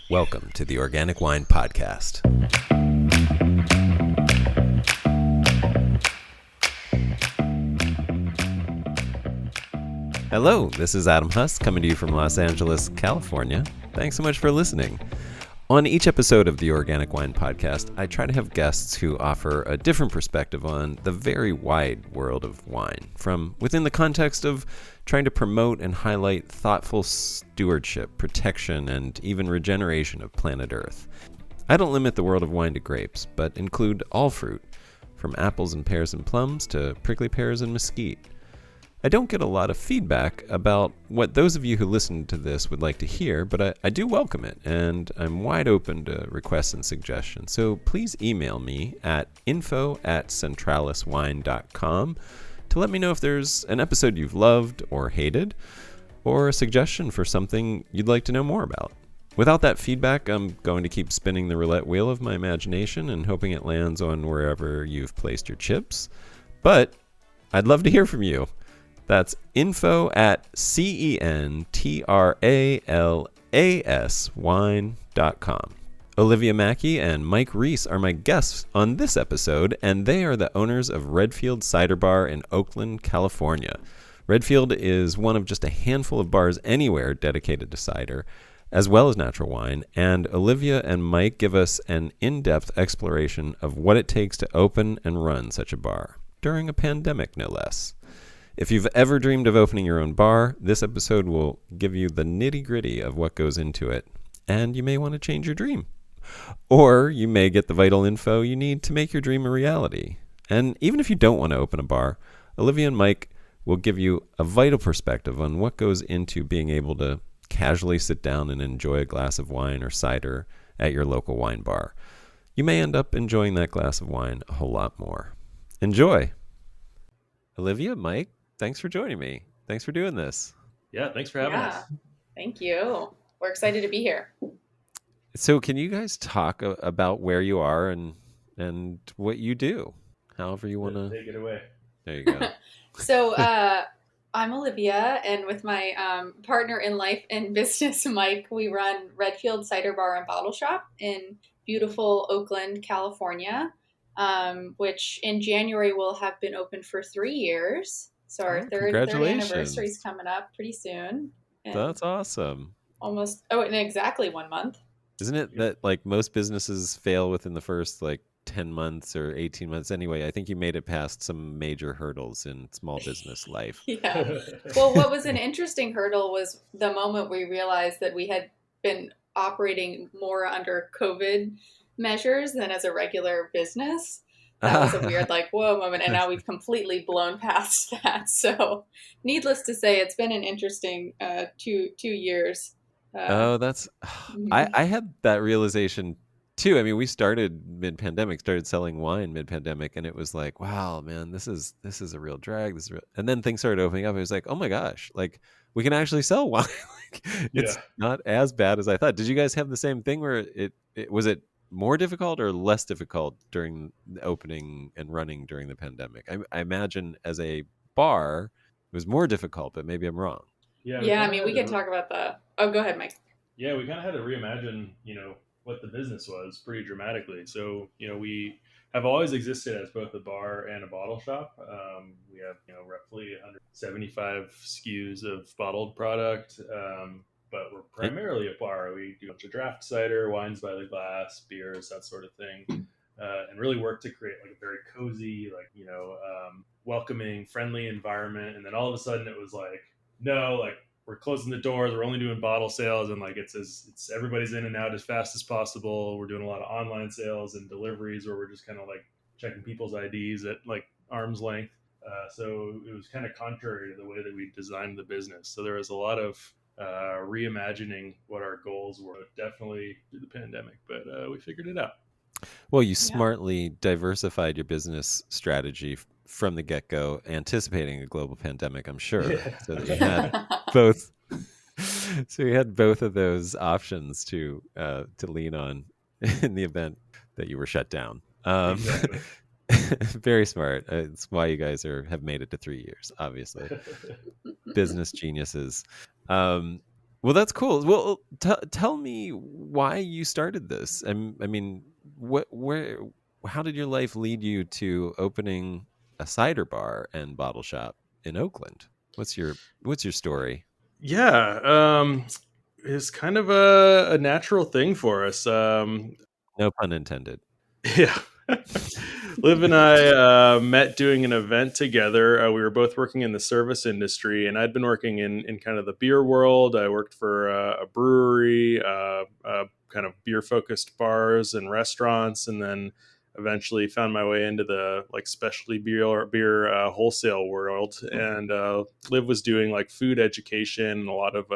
Welcome to the Organic Wine Podcast. Hello, this is Adam Huss coming to you from Los Angeles, California. Thanks so much for listening. On each episode of the Organic Wine Podcast, I try to have guests who offer a different perspective on the very wide world of wine, from within the context of trying to promote and highlight thoughtful stewardship, protection, and even regeneration of planet Earth. I don't limit the world of wine to grapes, but include all fruit, from apples and pears and plums to prickly pears and mesquite. I don't get a lot of feedback about what those of you who listen to this would like to hear, but I do welcome it, and I'm wide open to requests and suggestions. So please email me at info@centraliswine.com to let me know if there's an episode you've loved or hated, or a suggestion for something you'd like to know more about. Without that feedback, I'm going to keep spinning the roulette wheel of my imagination and hoping it lands on wherever you've placed your chips. But I'd love to hear from you. That's info@centraliswine.com. Olivia Maki and Mike Reis are my guests on this episode, and they are the owners of Redfield Cider Bar in Oakland, California. Redfield is one of just a handful of bars anywhere dedicated to cider, as well as natural wine, and Olivia and Mike give us an in-depth exploration of what it takes to open and run such a bar, during a pandemic no less. If you've ever dreamed of opening your own bar, this episode will give you the nitty-gritty of what goes into it, and you may want to change your dream. Or you may get the vital info you need to make your dream a reality. And even if you don't want to open a bar, Olivia and Mike will give you a vital perspective on what goes into being able to casually sit down and enjoy a glass of wine or cider at your local wine bar. You may end up enjoying that glass of wine a whole lot more. Enjoy! Olivia, Mike, thanks for joining me. Thanks for doing this. Yeah, thanks for having us. Thank you. We're excited to be here. So can you guys talk about where you are and what you do? However you want to. Take it away. There you go. So I'm Olivia, and with my partner in life and business, Mike, we run Redfield Cider Bar and Bottle Shop in beautiful Oakland, California, which in January will have been open for 3 years. So our third anniversary is coming up pretty soon. That's awesome. In exactly 1 month. Isn't it that like most businesses fail within the first 10 months or 18 months? Anyway, I think you made it past some major hurdles in small business life. Yeah. Well, what was an interesting hurdle was the moment we realized that we had been operating more under COVID measures than as a regular business. That was a weird whoa moment, and now we've completely blown past that. So needless to say, it's been an interesting 2 years. I had that realization too. I mean, we started started selling wine mid-pandemic, and it was like, wow, man, this is a real drag. And then things started opening up. It was like, oh my gosh, we can actually sell wine. It's not as bad as I thought. Did you guys have the same thing where it was more difficult or less difficult during the opening and running during the pandemic? I imagine as a bar, it was more difficult, but maybe I'm wrong. Yeah, I mean, we can talk about Oh, go ahead, Mike. Yeah, we kind of had to reimagine, what the business was pretty dramatically. So, we have always existed as both a bar and a bottle shop. We have, roughly 175 SKUs of bottled product. But we're primarily a bar. We do a bunch of draft cider, wines by the glass, beers, that sort of thing, and really work to create a very cozy, welcoming, friendly environment. And then all of a sudden it was no, we're closing the doors. We're only doing bottle sales, and it's everybody's in and out as fast as possible. We're doing a lot of online sales and deliveries where we're just kind of checking people's IDs at arm's length. So it was kind of contrary to the way that we designed the business. So there was a lot of reimagining what our goals were, definitely through the pandemic, but we figured it out. Well, you smartly diversified your business strategy from the get-go, anticipating a global pandemic, I'm sure. Yeah. So that you had both. So you had both of those options to lean on in the event that you were shut down. Exactly. Very smart. It's why you guys have made it to 3 years, obviously. Business geniuses. Well, that's cool. Well, tell me why you started this. I mean, how did your life lead you to opening a cider bar and bottle shop in Oakland? What's your story? Yeah, it's kind of a natural thing for us. No pun intended. Yeah. Liv and I met doing an event together. We were both working in the service industry, and I'd been working in kind of the beer world. I worked for a brewery, kind of beer focused bars and restaurants, and then eventually found my way into the like specialty beer wholesale world. And Liv was doing like food education and a lot of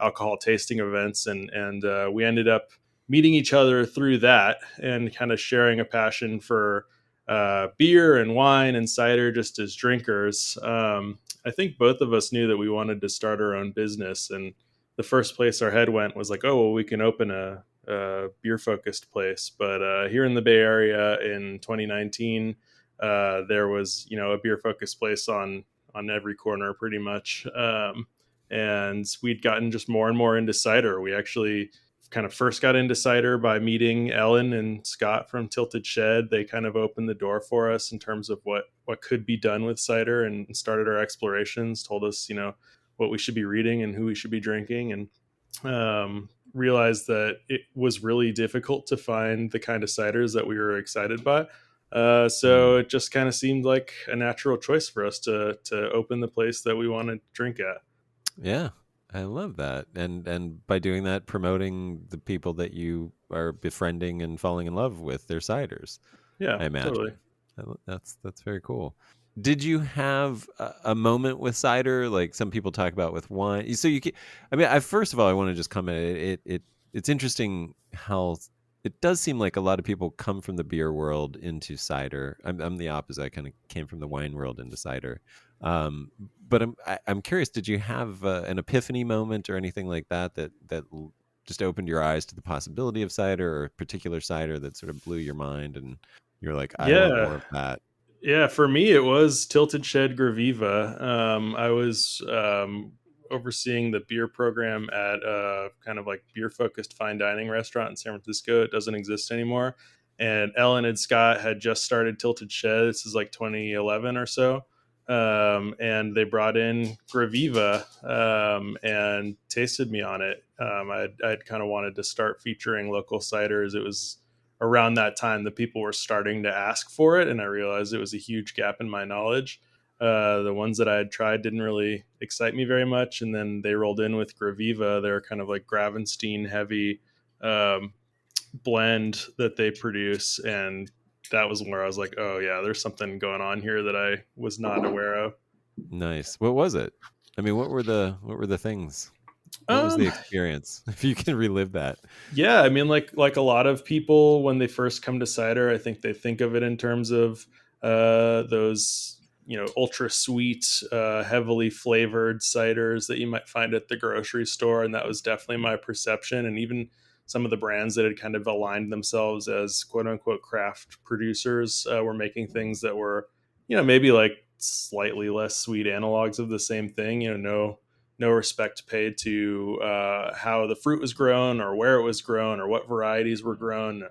alcohol tasting events, and we ended up meeting each other through that and kind of sharing a passion for beer and wine and cider just as drinkers. I think both of us knew that we wanted to start our own business. And the first place our head went was like, oh, well, we can open a beer focused place. But here in the Bay Area in 2019, there was, a beer focused place on every corner pretty much. And we'd gotten just more and more into cider. We actually kind of first got into cider by meeting Ellen and Scott from Tilted Shed. They kind of opened the door for us in terms of what could be done with cider and started our explorations, told us, what we should be reading and who we should be drinking. And realized that it was really difficult to find the kind of ciders that we were excited by. So it just kind of seemed like a natural choice for us to open the place that we want to drink at. Yeah, I love that. And by doing that, promoting the people that you are befriending and falling in love with their ciders. Yeah, I imagine. totally. That's very cool. Did you have a moment with cider like some people talk about with wine? So first of all, I want to just comment. It's interesting how it does seem like a lot of people come from the beer world into cider. I'm the opposite. I kind of came from the wine world into cider. Um, but I'm curious. Did you have an epiphany moment or anything like that just opened your eyes to the possibility of cider, or a particular cider that sort of blew your mind, and you're like, I want more Yeah. of that? Yeah, for me, it was Tilted Shed Graviva. I was overseeing the beer program at a kind of like beer focused fine dining restaurant in San Francisco. It doesn't exist anymore. And Ellen and Scott had just started Tilted Shed. This is like 2011 or so. And they brought in Graviva and tasted me on it. I'd kind of wanted to start featuring local ciders. It was around that time that people were starting to ask for it, and I realized it was a huge gap in my knowledge. The ones that I had tried didn't really excite me very much, and then they rolled in with Graviva. They're kind of like Gravenstein heavy um, blend that they produce, and that was where I was like, oh yeah, there's something going on here that I was not aware of. Nice. What was it? I mean, what were the things? What was the Um, experience? If you can relive that. Yeah, I mean, like a lot of people when they first come to cider, I think they think of it in terms of those ultra sweet, heavily flavored ciders that you might find at the grocery store, and that was definitely my perception. And even some of the brands that had kind of aligned themselves as quote unquote craft producers were making things that were maybe like slightly less sweet analogs of the same thing. No respect paid to how the fruit was grown or where it was grown or what varieties were grown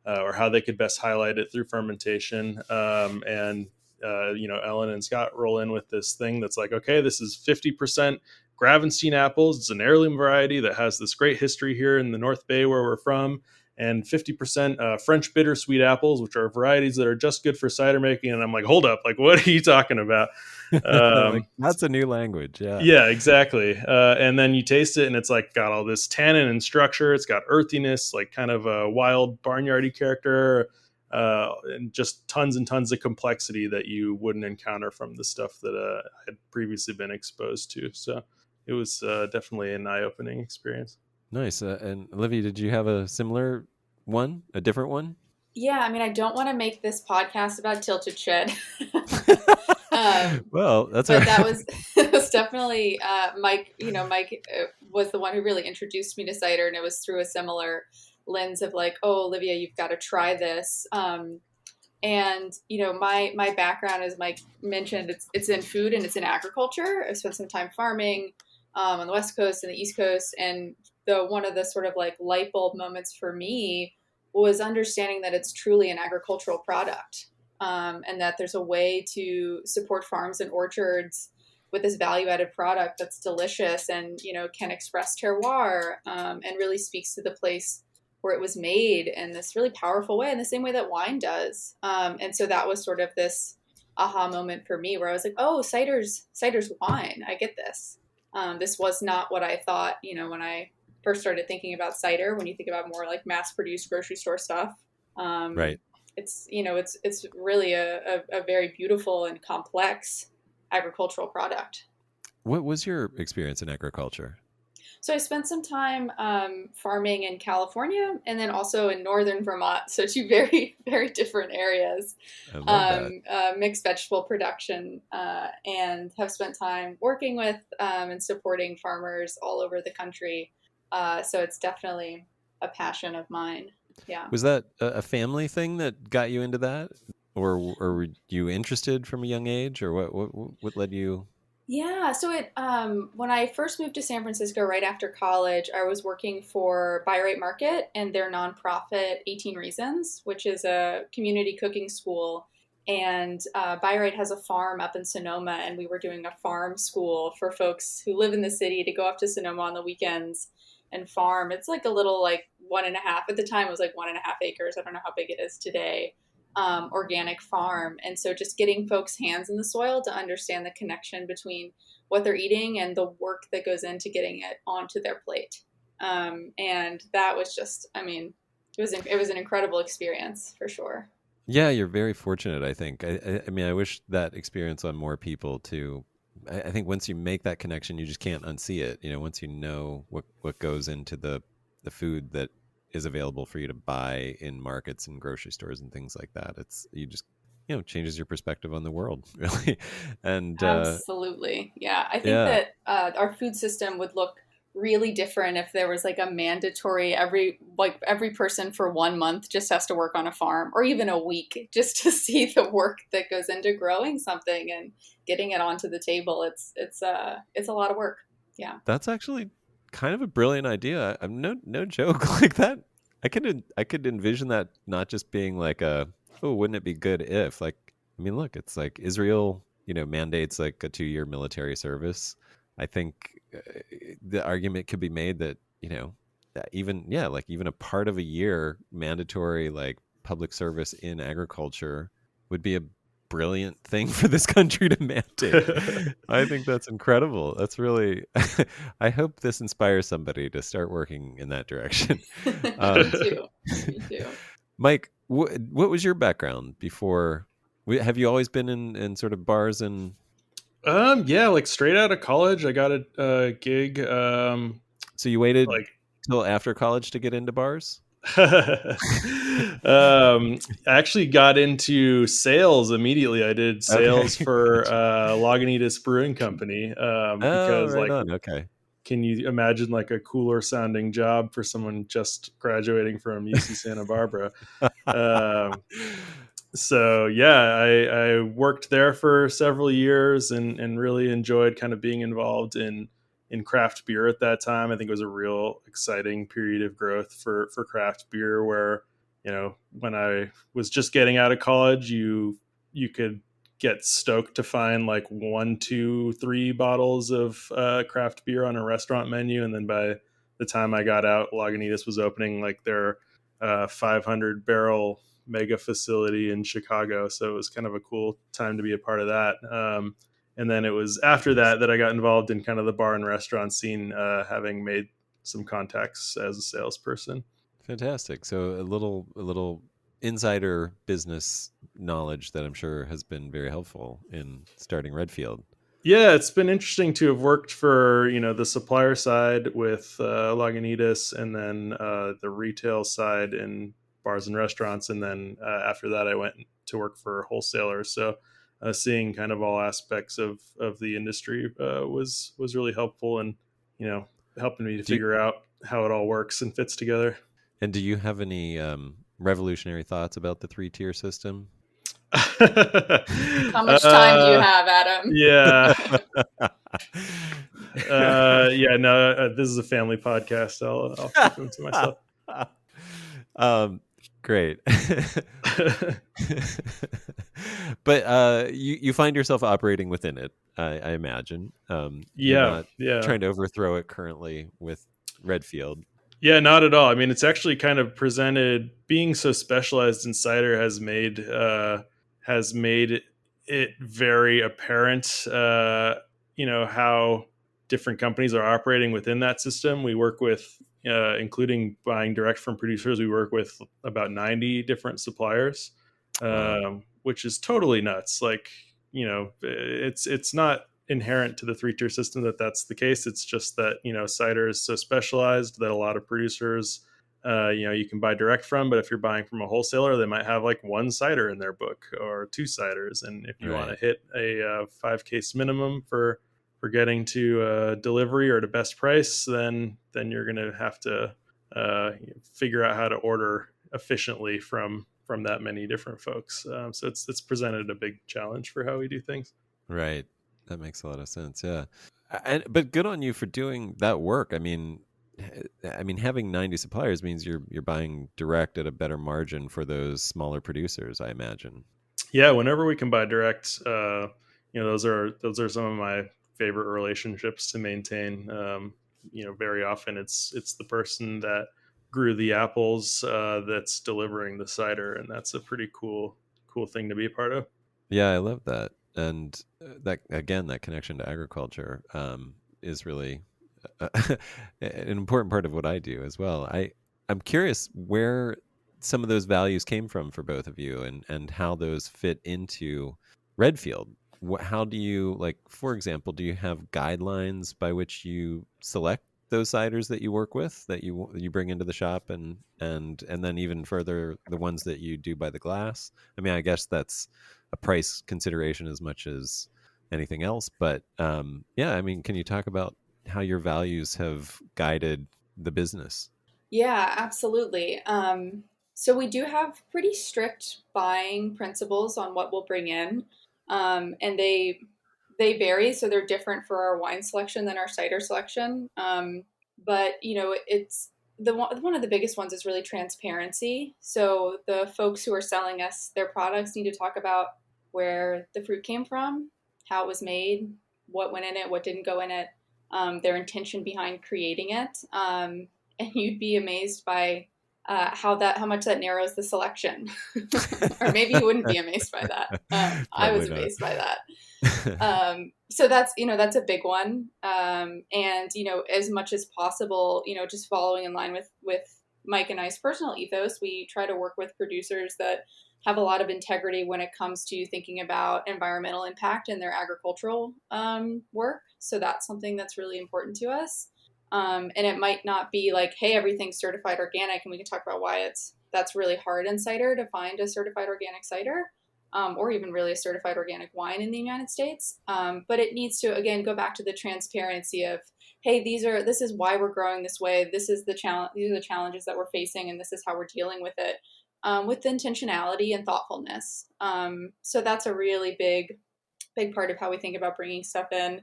or how they could best highlight it through fermentation. Ellen and Scott roll in with this thing that's like, okay, this is 50% Gravenstein apples. It's an heirloom variety that has this great history here in the North Bay where we're from. And 50% French bittersweet apples, which are varieties that are just good for cider making. And I'm like, hold up, like, what are you talking about? Like, that's a new language. Yeah. Yeah, exactly. And then you taste it, and it's like got all this tannin and structure. It's got earthiness, like kind of a wild barnyardy character, and just tons and tons of complexity that you wouldn't encounter from the stuff that I had previously been exposed to. So it was definitely an eye-opening experience. Nice. And Olivia, did you have a similar one, a different one? Yeah, I mean, I don't want to make this podcast about Tilted Shed. Well, that's but all that right. was it was definitely Mike. Mike was the one who really introduced me to cider, and it was through a similar lens of like, oh, Olivia, you've got to try this. And my background, as Mike mentioned, it's in food and it's in agriculture. I spent some time farming, on the West Coast and the East Coast. And one of the sort of like light bulb moments for me was understanding that it's truly an agricultural product, and that there's a way to support farms and orchards with this value-added product that's delicious and, you know, can express terroir, and really speaks to the place where it was made in this really powerful way, in the same way that wine does. And so that was sort of this aha moment for me where I was like, oh, cider's wine. I get this. This was not what I thought, you know, when I first started thinking about cider. When you think about more like mass-produced grocery store stuff, Right. it's, you know, it's really a very beautiful and complex agricultural product. What was your experience in agriculture? So I spent some time farming in California and then also in northern Vermont. So two very, very different areas. I love that. Mixed vegetable production, and have spent time working with and supporting farmers all over the country. So it's definitely a passion of mine. Yeah. Was that a family thing that got you into that, or were you interested from a young age, or what led you? Yeah, so when I first moved to San Francisco right after college, I was working for Buy Right Market and their nonprofit 18 Reasons, which is a community cooking school. And Buy Right has a farm up in Sonoma, and we were doing a farm school for folks who live in the city to go up to Sonoma on the weekends and farm. It's like a little, like 1.5, at the time it was like 1.5 acres. I don't know how big it is today. Organic farm. And so just getting folks' hands in the soil to understand the connection between what they're eating and the work that goes into getting it onto their plate. And that was just, I mean, it was an incredible experience for sure. Yeah, you're very fortunate, I think. I mean, I wish that experience on more people too. I think once you make that connection, you just can't unsee it. You know, once you know what goes into the food that is available for you to buy in markets and grocery stores and things like that, you just, you know, changes your perspective on the world, really. And absolutely, yeah, I think that our food system would look really different if there was like a mandatory every person for 1 month just has to work on a farm, or even a week, just to see the work that goes into growing something and getting it onto the table. It's a lot of work. Yeah, that's actually kind of a brilliant idea. I'm no joke like that. I could envision that not just being like wouldn't it be good if, like, I mean, look, it's like Israel, you know, mandates like a 2-year military service. I think the argument could be made that, you know, that even a part of a year mandatory like public service in agriculture would be a brilliant thing for this country to mandate. I think that's incredible. That's really, I hope this inspires somebody to start working in that direction. Me too. Me too. Mike, what was your background before? Have you always been in sort of bars and? Yeah, like straight out of college, I got a gig. So you waited till after college to get into bars? I actually got into sales immediately. I did sales for Lagunitas Brewing Company, because okay. Can you imagine like a cooler sounding job for someone just graduating from UC Santa Barbara? So yeah, I worked there for several years and really enjoyed kind of being involved in craft beer at that time. I think it was a real exciting period of growth for craft beer, where, you know, when I was just getting out of college, you could get stoked to find like 1, 2, 3 bottles of craft beer on a restaurant menu. And then by the time I got out, Lagunitas was opening like their 500 barrel mega facility in Chicago. So it was kind of a cool time to be a part of that. And then it was after that I got involved in kind of the bar and restaurant scene, having made some contacts as a salesperson. Fantastic. So a little insider business knowledge that I'm sure has been very helpful in starting Redfield. Yeah, it's been interesting to have worked for, you know, the supplier side with Lagunitas, and then the retail side in bars and restaurants. And then after that, I went to work for wholesalers. So seeing kind of all aspects of the industry was really helpful, and, you know, helping me to figure out how it all works and fits together. And do you have any revolutionary thoughts about the 3-tier system? How much time do you have, Adam? Yeah. Yeah, no, this is a family podcast. I'll keep them to myself. Great. But you find yourself operating within it, I imagine. You're Yeah, not yeah. trying to overthrow it currently with Redfield. Yeah, not at all. I mean, it's actually kind of presented. Being so specialized in cider has made it very apparent. How different companies are operating within that system. We work with, including buying direct from producers. We work with about 90 different suppliers, Wow. which is totally nuts. Like, it's not inherent to the three-tier system that's the case. It's just that cider is so specialized that a lot of producers you can buy direct from, but if you're buying from a wholesaler, they might have like one cider in their book or two ciders, and if you want to Right. hit a 5 case minimum for getting to delivery or to best price, then you're going to have to figure out how to order efficiently from that many different folks. So it's presented a big challenge for how we do things. Right. That makes a lot of sense. Yeah. But good on you for doing that work. I mean, having 90 suppliers means you're buying direct at a better margin for those smaller producers, I imagine. Yeah, whenever we can buy direct, those are some of my favorite relationships to maintain. Very often it's the person that grew the apples that's delivering the cider, and that's a pretty cool thing to be a part of. Yeah, I love that. And that again, that connection to agriculture is really an important part of what I do as well. I'm curious where some of those values came from for both of you, and how those fit into Redfield. How do you, like, for example, do you have guidelines by which you select those ciders that you work with, that you bring into the shop, and then even further the ones that you do by the glass? I mean, I guess that's a price consideration as much as anything else. But yeah, I mean, can you talk about how your values have guided the business? Yeah, absolutely. So we do have pretty strict buying principles on what we'll bring in, and they vary. So they're different for our wine selection than our cider selection. But it's one of the biggest ones is really transparency. So the folks who are selling us their products need to talk about where the fruit came from, how it was made, what went in it, what didn't go in it, their intention behind creating it. And you'd be amazed by how much that narrows the selection. Or maybe you wouldn't be amazed by that. I Probably was not. amazed by that. So that's a big one. And as much as possible, just following in line with Mike and I's personal ethos, we try to work with producers that have a lot of integrity when it comes to thinking about environmental impact in their agricultural work. So that's something that's really important to us. And it might not be like, hey, everything's certified organic, and we can talk about why that's really hard in cider to find a certified organic cider, or even really a certified organic wine in the United States. But it needs to again go back to the transparency of, hey, this is why we're growing this way. This is the challenge. These are the challenges that we're facing, and this is how we're dealing with it, with intentionality and thoughtfulness. So that's a really big part of how we think about bringing stuff in.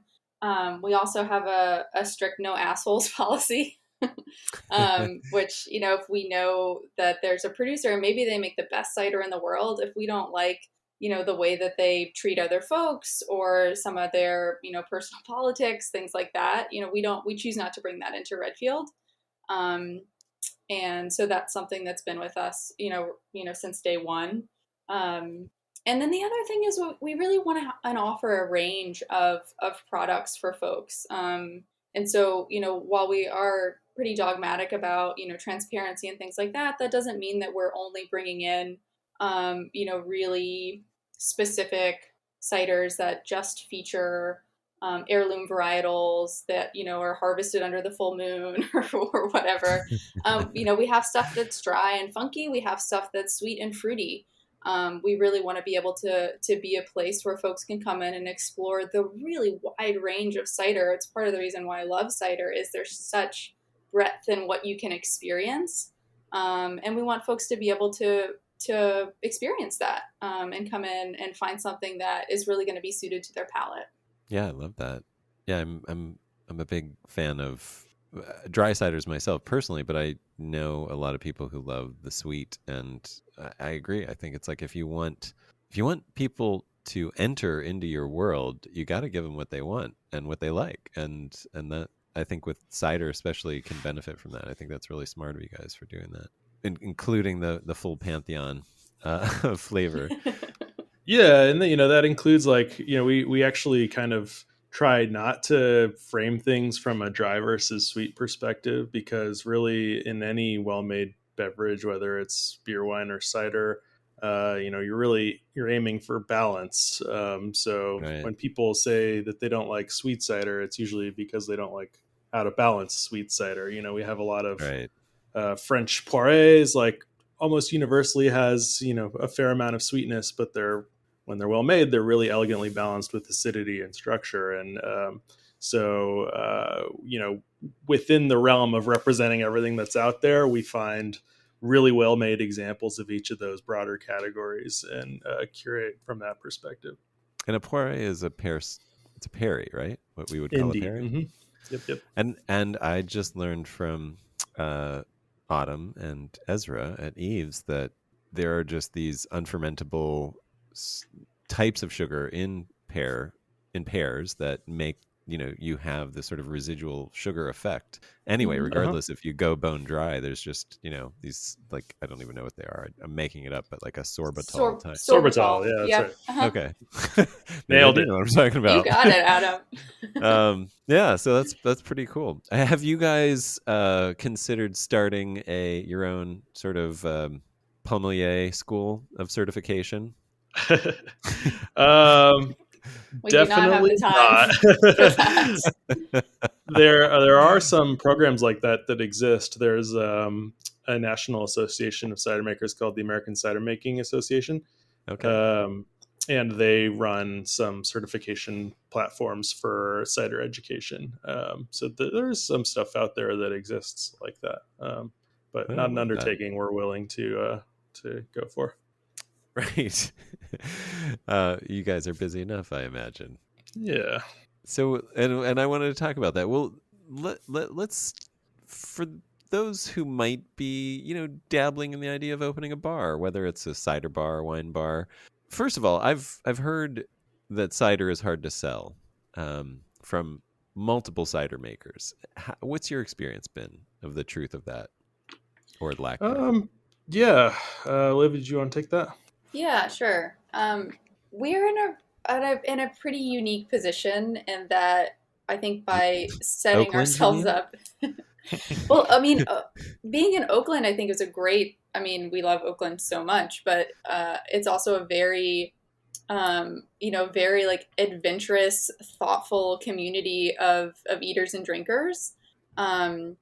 We also have a strict no assholes policy, which, if we know that there's a producer, maybe they make the best cider in the world, if we don't like, the way that they treat other folks or some of their, personal politics, things like that, we choose not to bring that into Redfield. And so that's something that's been with us, since day one. And then the other thing is we really want to offer a range of products for folks. And so, while we are pretty dogmatic about, transparency and things like that, that doesn't mean that we're only bringing in, really specific ciders that just feature heirloom varietals that, are harvested under the full moon or whatever. We have stuff that's dry and funky. We have stuff that's sweet and fruity. We really want to be able to be a place where folks can come in and explore the really wide range of cider. It's part of the reason why I love cider is there's such breadth in what you can experience. And we want folks to be able to experience that, and come in and find something that is really going to be suited to their palate. Yeah, I love that. Yeah, I'm I'm a big fan of dry ciders myself personally, but I know a lot of people who love the sweet, and I agree. I think it's like if you want people to enter into your world, you got to give them what they want and what they like, and that I think with cider especially can benefit from that. I think that's really smart of you guys for doing that, including the full pantheon of flavor. Yeah, and that includes like we actually kind of try not to frame things from a dry versus sweet perspective, because really in any well-made beverage, whether it's beer, wine, or cider, you're aiming for balance. So Right. when people say that they don't like sweet cider, it's usually because they don't like how to balance sweet cider. We have a lot of Right. French poires, like almost universally has a fair amount of sweetness, but when they're well made, they're really elegantly balanced with acidity and structure. And within the realm of representing everything that's out there, we find really well made examples of each of those broader categories and curate from that perspective. And a poire is a pear. It's a perry, right? What we would call Indeed. a perry. Mm-hmm. Yep. And I just learned from Autumn and Ezra at Eve's that there are just these unfermentable types of sugar in pairs that make you have this sort of residual sugar effect. Anyway, regardless if you go bone dry, there's just these, like, I don't even know what they are. I'm making it up, but like a sorbitol type. Sorbitol, yeah, that's right. Okay. Nailed it. Know what I'm talking about. You got it, Adam. Yeah, so that's pretty cool. Have you guys considered starting your own sort of Palmelier school of certification? We do not have Definitely the time for that. There are some programs like that exist. There's a national association of cider makers called the American Cider Making Association. Okay. And they run some certification platforms for cider education. So there's some stuff out there that exists like that, but not an undertaking we're willing to go for. Right. You guys are busy enough, I imagine. Yeah. So, and I wanted to talk about that. Well, let's, for those who might be, dabbling in the idea of opening a bar, whether it's a cider bar, wine bar. First of all, I've heard that cider is hard to sell from multiple cider makers. What's your experience been of the truth of that, or lack thereof? Yeah. Olivia, do you want to take that? Yeah, sure. We're in a pretty unique position in that I think by setting Oakland, ourselves up. Well, I mean, being in Oakland, I think is a great. I mean, we love Oakland so much, but it's also a very, very like adventurous, thoughtful community of eaters and drinkers. And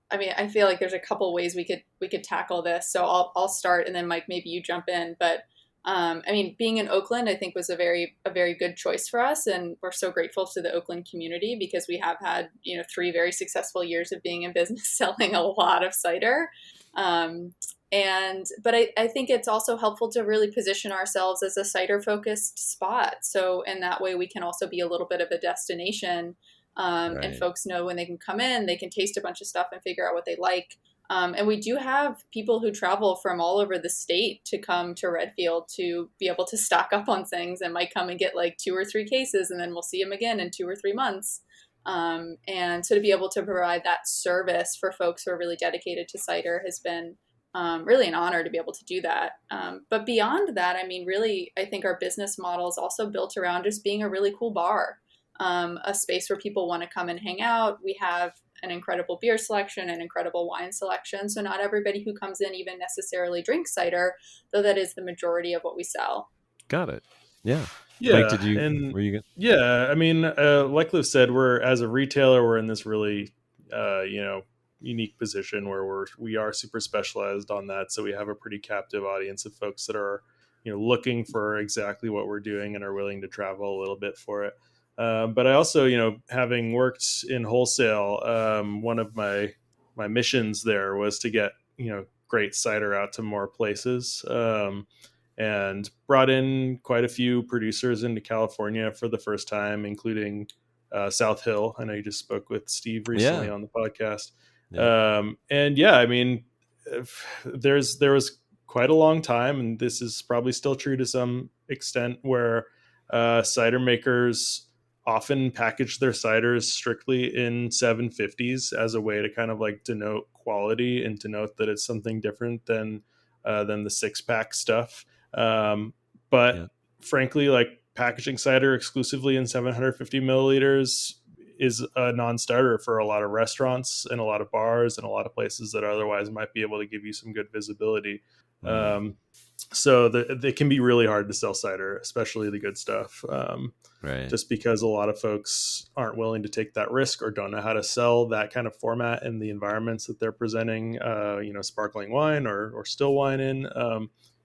I mean, I feel like there's a couple ways we could tackle this. So I'll start, and then Mike, maybe you jump in. But I mean, being in Oakland, I think was a very good choice for us, and we're so grateful to the Oakland community because we have had 3 very successful years of being in business selling a lot of cider. But I think it's also helpful to really position ourselves as a cider focused spot. So in that way, we can also be a little bit of a destination. Right. And folks know when they can come in, they can taste a bunch of stuff and figure out what they like. And we do have people who travel from all over the state to come to Redfield to be able to stock up on things, and might come and get like 2 or 3 cases, and then we'll see them again in 2 or 3 months. And so to be able to provide that service for folks who are really dedicated to cider has been really an honor to be able to do that. But beyond that, I mean, really, I think our business model is also built around just being a really cool bar. A space where people want to come and hang out. We have an incredible beer selection and incredible wine selection. So not everybody who comes in even necessarily drinks cider, though that is the majority of what we sell. Got it. Yeah. Yeah. Mike, were you good? Yeah. I mean, like Liv said, as a retailer, we're in this really, unique position where we are super specialized on that. So we have a pretty captive audience of folks that are, looking for exactly what we're doing and are willing to travel a little bit for it. But I also, having worked in wholesale, one of my missions there was to get, great cider out to more places, and brought in quite a few producers into California for the first time, including South Hill. I know you just spoke with Steve recently Yeah. on the podcast. Yeah. And yeah, I mean, there was quite a long time, and this is probably still true to some extent, where cider makers often package their ciders strictly in 750s as a way to kind of like denote quality and to note that it's something different than the 6-pack stuff. But Yeah. frankly, like packaging cider exclusively in 750 milliliters is a non-starter for a lot of restaurants and a lot of bars and a lot of places that otherwise might be able to give you some good visibility. Mm. So they can be really hard to sell cider, especially the good stuff. Right. Just because a lot of folks aren't willing to take that risk or don't know how to sell that kind of format in the environments that they're presenting, sparkling wine or still wine in.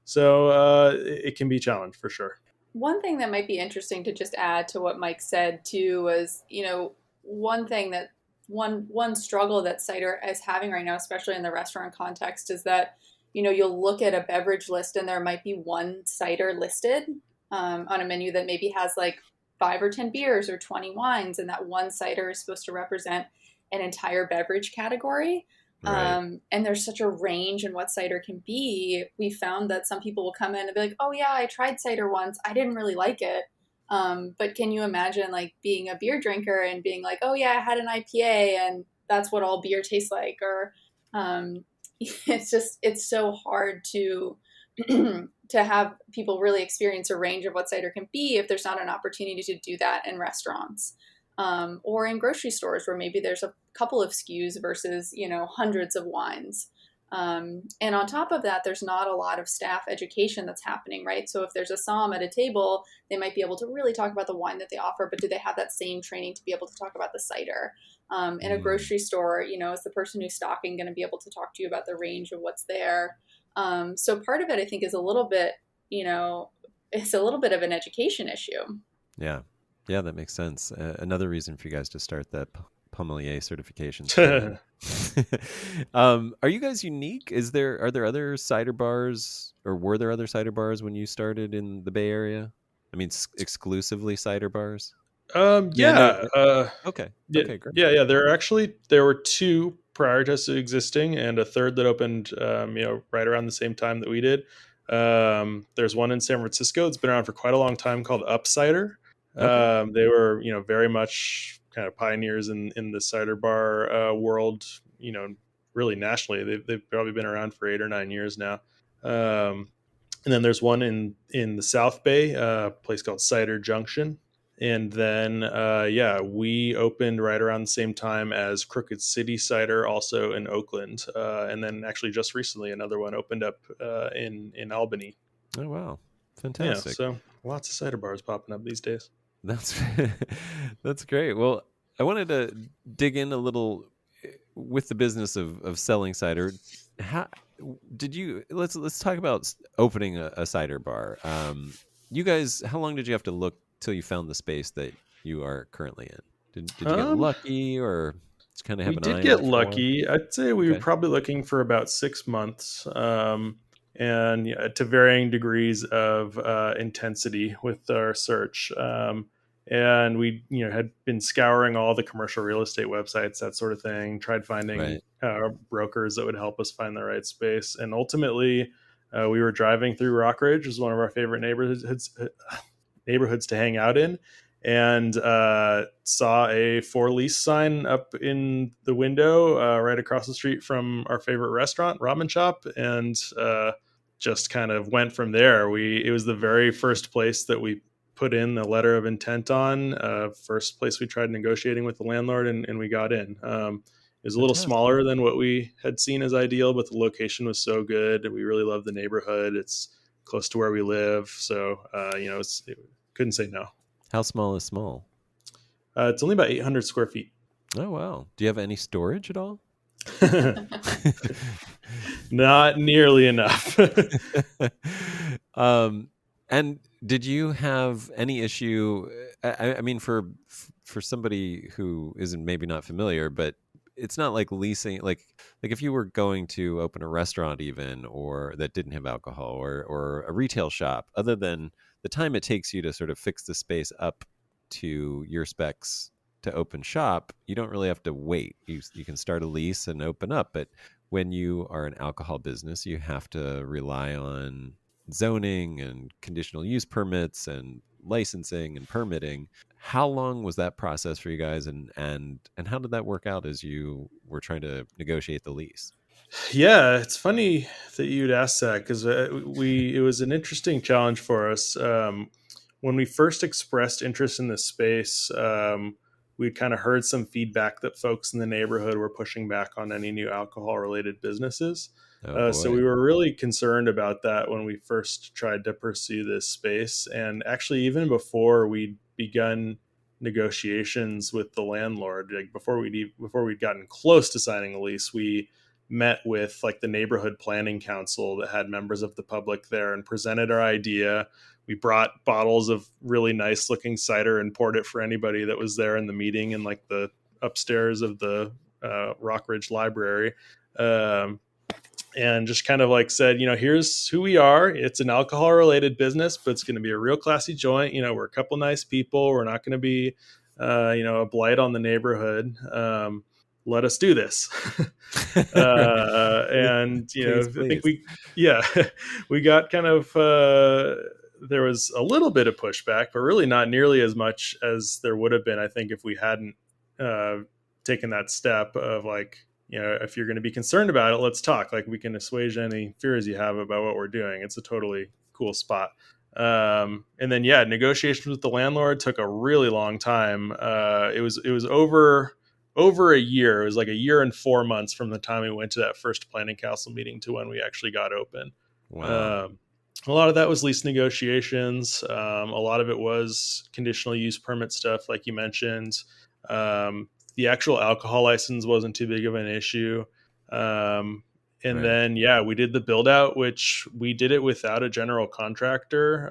So it can be a challenge for sure. One thing that might be interesting to just add to what Mike said too was, one thing that one struggle that cider is having right now, especially in the restaurant context, is that, you'll look at a beverage list and there might be one cider listed on a menu that maybe has like 5 or 10 beers or 20 wines, and that one cider is supposed to represent an entire beverage category. Right. And there's such a range in what cider can be. We found that some people will come in and be like, oh yeah, I tried cider once. I didn't really like it. But can you imagine like being a beer drinker and being like, oh yeah, I had an IPA and that's what all beer tastes like? Or it's so hard to to have people really experience a range of what cider can be if there's not an opportunity to do that in restaurants. Or in grocery stores where maybe there's a couple of SKUs versus, hundreds of wines. And on top of that, there's not a lot of staff education that's happening, right? So if there's a somm at a table, they might be able to really talk about the wine that they offer, but do they have that same training to be able to talk about the cider? In a grocery store, is the person who's stocking going to be able to talk to you about the range of what's there? So part of it, I think, is a little bit, it's a little bit of an education issue. Yeah. Yeah, that makes sense. Another reason for you guys to start that Pommelier certification. Are you guys unique? Are there other cider bars, or were there other cider bars when you started in the Bay Area? I mean, exclusively cider bars? Yeah. Okay. Yeah, Okay, great. yeah. There were 2 prior to us existing, and a third that opened, right around the same time that we did. There's one in San Francisco. It's been around for quite a long time called Up Cider. Okay. They were, very much kind of pioneers in the cider bar world. Really nationally, they've probably been around for 8 or 9 years now. And then there's one in the South Bay, a place called Cider Junction. And then, we opened right around the same time as Crooked City Cider, also in Oakland. And then actually just recently, another one opened up in Albany. Oh, wow. Yeah, Fantastic. so lots of cider bars popping up these days. That's that's great. Well, I wanted to dig in a little with the business of selling cider. How did you? Let's talk about opening a cider bar. You guys, how long did you have to look till you found the space that you are currently in? Did you get lucky, or just kind of have We an did eye get on it for a while? lucky. I'd say we were Okay. probably looking for about 6 months, and to varying degrees of intensity with our search. And we, had been scouring all the commercial real estate websites, that sort of thing. Tried finding Right. brokers that would help us find the right space, and ultimately, we were driving through Rockridge, which is one of our favorite neighborhoods to hang out in, and saw a for lease sign up in the window right across the street from our favorite restaurant, ramen shop, and just kind of went from there. It was the very first place that we put in the letter of intent on. First place we tried negotiating with the landlord, and we got in. It was a little Fantastic. smaller than what we had seen as ideal, but the location was so good. We really love the neighborhood. It's close to where we live, so couldn't say no. How small is small? It's only about 800 square feet. Oh, wow. Do you have any storage at all? Not nearly enough. And did you have any issue? I mean, for somebody who isn't maybe not familiar, but it's not like leasing, like if you were going to open a restaurant even, or that didn't have alcohol, or a retail shop, other than the time it takes you to sort of fix the space up to your specs, to open shop, you don't really have to wait. You can start a lease and open up. But when you are an alcohol business, you have to rely on zoning and conditional use permits and licensing and permitting. How long was that process for you guys, and how did that work out as you were trying to negotiate the lease? Yeah, it's funny that you'd ask that because it was an interesting challenge for us. When we first expressed interest in this space, we'd kind of heard some feedback that folks in the neighborhood were pushing back on any new alcohol related businesses. Oh So boy. we were really concerned about that when we first tried to pursue this space. And actually, even before we'd begun negotiations with the landlord, like before we'd gotten close to signing a lease, we met with like the neighborhood planning council that had members of the public there and presented our idea. We brought bottles of really nice looking cider and poured it for anybody that was there in the meeting in like the upstairs of the Rockridge Library. And just kind of like said, here's who we are. It's an alcohol related business, but it's going to be a real classy joint. We're a couple nice people. We're not going to be, a blight on the neighborhood. Let us do this. And Please, I think please. we got kind of there was a little bit of pushback, but really not nearly as much as there would have been, I think, if we hadn't taken that step of like, if you're going to be concerned about it, let's talk. Like, we can assuage any fears you have about what we're doing. It's a totally cool spot. And then negotiations with the landlord took a really long time. It was over a year. It was like a year and 4 months from the time we went to that first planning council meeting to when we actually got open. Wow. A lot of that was lease negotiations. A lot of it was conditional use permit stuff, like you mentioned. The actual alcohol license wasn't too big of an issue. And Right. then, we did the build out, which we did it without a general contractor.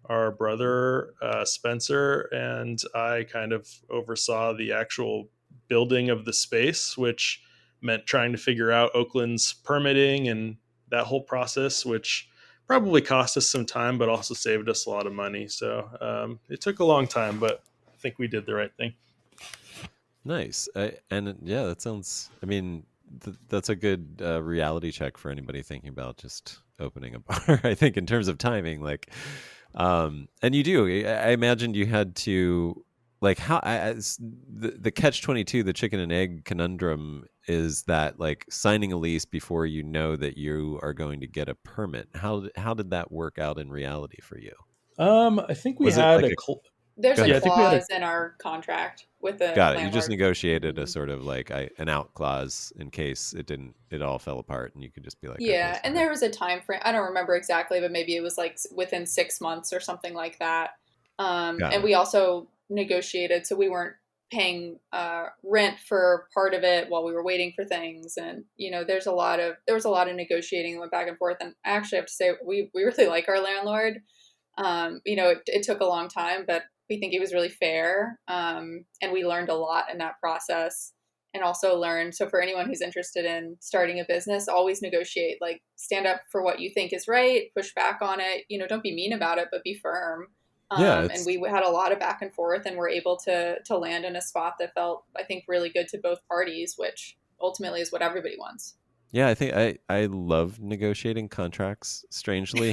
Our brother, Spencer, and I kind of oversaw the actual building of the space, which meant trying to figure out Oakland's permitting and that whole process, which probably cost us some time, but also saved us a lot of money. So it took a long time, but I think we did the right thing. Nice. That sounds, I mean, that's a good reality check for anybody thinking about just opening a bar. I think in terms of timing, like, and you do, I imagined you had to, like, the catch-22, the chicken and egg conundrum is that, like, signing a lease before you know that you are going to get a permit. How did that work out in reality for you? I think we Was it had like a. There's Go a Yeah, I ahead. think we had a. clause in our contract with the Got it. You just landlord. negotiated a Mhm. sort of like an out clause in case it all fell apart, and you could just be like, okay, Yeah, and sorry. there was a time frame. I don't remember exactly, but maybe it was like within 6 months or something like that. Got And it. we also negotiated, so we weren't paying rent for part of it while we were waiting for things. And there was a lot of negotiating that went back and forth. And I actually have to say we really like our landlord. It took a long time, but we think he was really fair. And we learned a lot in that process, and also learned. So for anyone who's interested in starting a business, always negotiate, like stand up for what you think is right, push back on it, don't be mean about it, but be firm. Yeah, And it's we had a lot of back and forth, and were able to land in a spot that felt, I think, really good to both parties, which ultimately is what everybody wants. yeah. I think I love negotiating contracts. Strangely,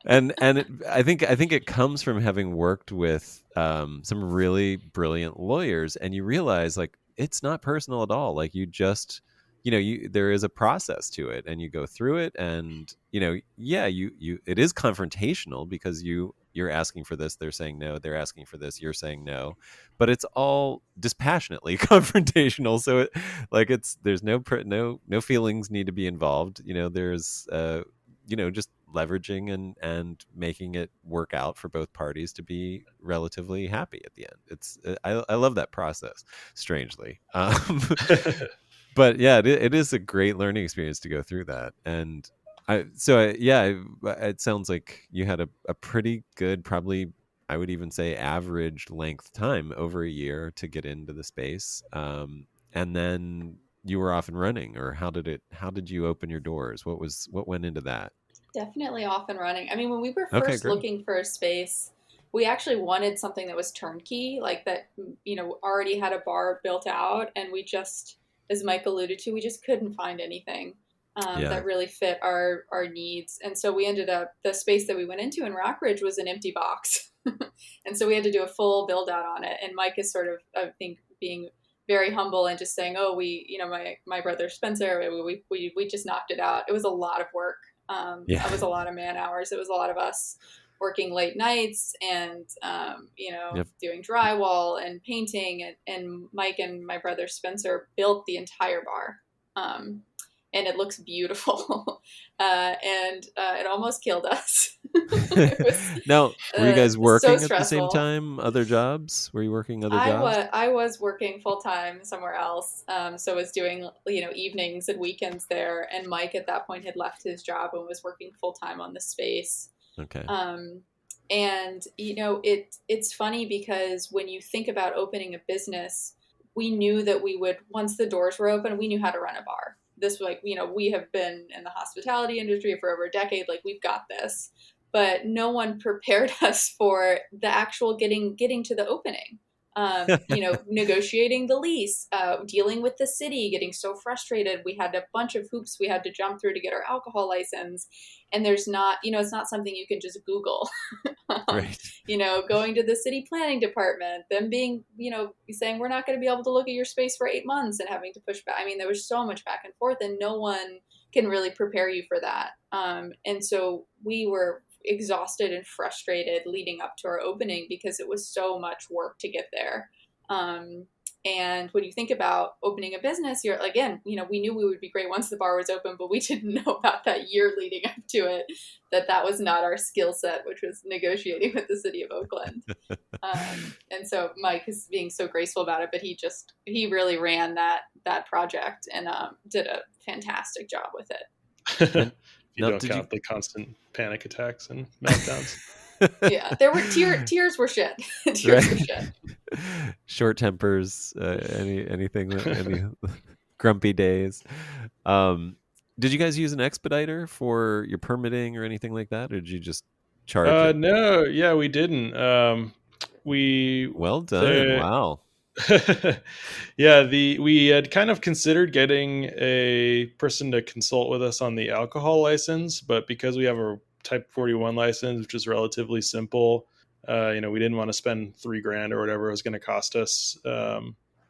I think it comes from having worked with some really brilliant lawyers, and you realize like it's not personal at all. Like you just there is a process to it, and you go through it, and you it is confrontational because you're asking for this, they're saying no, they're asking for this, you're saying no, but it's all dispassionately confrontational. So there's no feelings need to be involved. There's just leveraging and making it work out for both parties to be relatively happy at the end. I love that process, strangely. But yeah, it is a great learning experience to go through that. And it sounds like you had a pretty good, probably I would even say average length time, over a year, to get into the space. And then you were off and running. Or how did you open your doors? What went into that? Definitely off and running. I mean, when we were Okay, first great. looking for a space, we actually wanted something that was turnkey, like that, already had a bar built out. And we just, as Mike alluded to, we just couldn't find anything Yeah. that really fit our needs. And so we ended up, the space that we went into in Rockridge was an empty box. And so we had to do a full build out on it. And Mike is sort of, I think, being very humble and just saying, oh, my brother Spencer, we just knocked it out. It was a lot of work. Yeah. It was a lot of man hours. It was a lot of us working late nights and, Yep. doing drywall and painting. And Mike and my brother Spencer built the entire bar. And it looks beautiful. And it almost killed us. It was, Now, were you guys so working at the same stressful. time? Other jobs? Were you working other jobs? I was working full time somewhere else, so I was doing evenings and weekends there. And Mike at that point had left his job and was working full time on the space. Okay. And it's funny because when you think about opening a business, we knew that we would, once the doors were open, we knew how to run a bar. This was we have been in the hospitality industry for over a decade. Like, we've got this. But no one prepared us for the actual getting to the opening. Negotiating the lease, dealing with the city, getting so frustrated. We had a bunch of hoops we had to jump through to get our alcohol license. And there's not, it's not something you can just Google. Right. Going to the city planning department, them being, saying we're not going to be able to look at your space for 8 months and having to push back. I mean, there was so much back and forth, and no one can really prepare you for that. And so we were exhausted and frustrated leading up to our opening because it was so much work to get there. And when you think about opening a business, you're again, we knew we would be great once the bar was open, but we didn't know about that year leading up to it, that was not our skill set, which was negotiating with the city of Oakland. And so Mike is being so graceful about it, but he really ran that project and did a fantastic job with it. You don't count the constant panic attacks and meltdowns. Yeah, there were tears were shed. Tears were shed. Short tempers, anything, any grumpy days. Did you guys use an expediter for your permitting or anything like that, or did you just charge it? No, yeah, we didn't. Well done. Wow. Yeah, we had kind of considered getting a person to consult with us on the alcohol license, but because we have a type 41 license, which is relatively simple, we didn't want to spend $3,000 or whatever it was going to cost us.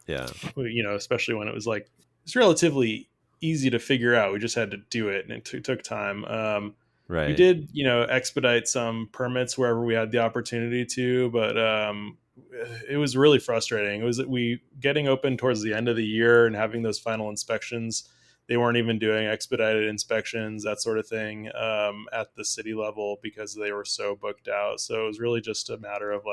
Yeah. Especially when it's relatively easy to figure out. We just had to do it, and it took time. Right. We did, expedite some permits wherever we had the opportunity to, but it was really frustrating. It was we getting open towards the end of the year and having those final inspections. They weren't even doing expedited inspections, that sort of thing, at the city level because they were so booked out. So it was really just a matter of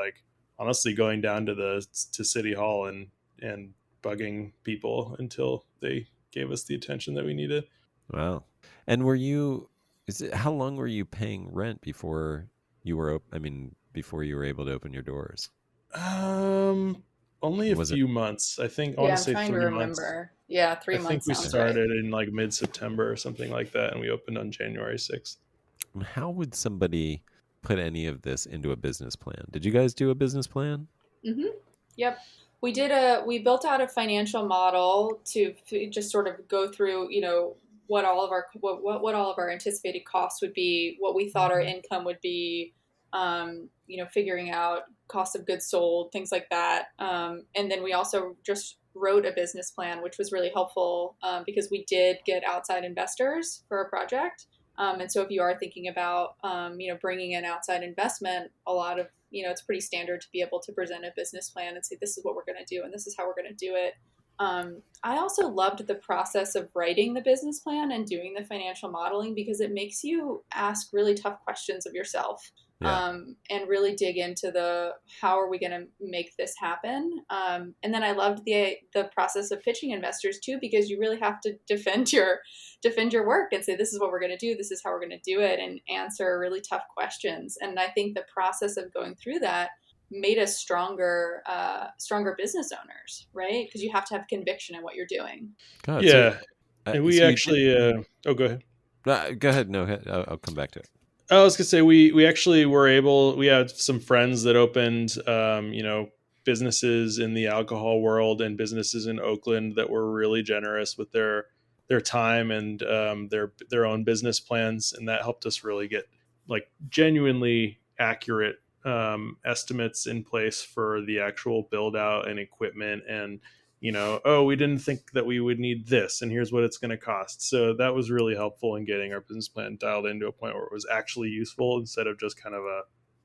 honestly going down to City Hall and bugging people until they gave us the attention that we needed. Wow. And how long were you paying rent before you were before you were able to open your doors? Only a few months. I think I want to say 3 months. Remember. Yeah, 3 months. I think we started in mid-September or something like that, and we opened on January 6th. How would somebody put any of this into a business plan? Did you guys do a business plan? Mm-hmm. Yep. We built out a financial model to just sort of go through, what all of our anticipated costs would be, what we thought our income would be, figuring out cost of goods sold, things like that. And then we also just wrote a business plan, which was really helpful because we did get outside investors for our project. And so if you are thinking about, bringing in outside investment, a lot of, it's pretty standard to be able to present a business plan and say, this is what we're going to do and this is how we're going to do it. I also loved the process of writing the business plan and doing the financial modeling because it makes you ask really tough questions of yourself. Yeah. And really dig into how are we going to make this happen? And then I loved the process of pitching investors too, because you really have to defend your work and say, this is what we're going to do. This is how we're going to do it, and answer really tough questions. And I think the process of going through that made us stronger business owners, right? Because you have to have conviction in what you're doing. God, yeah. And we so actually, go ahead. Go ahead. No, I'll come back to it. I was gonna say we actually were able. We had some friends that opened, businesses in the alcohol world and businesses in Oakland that were really generous with their time and their own business plans, and that helped us really get like genuinely accurate estimates in place for the actual build out and equipment and oh, we didn't think that we would need this, and here's what it's going to cost. So that was really helpful in getting our business plan dialed into a point where it was actually useful instead of just kind of a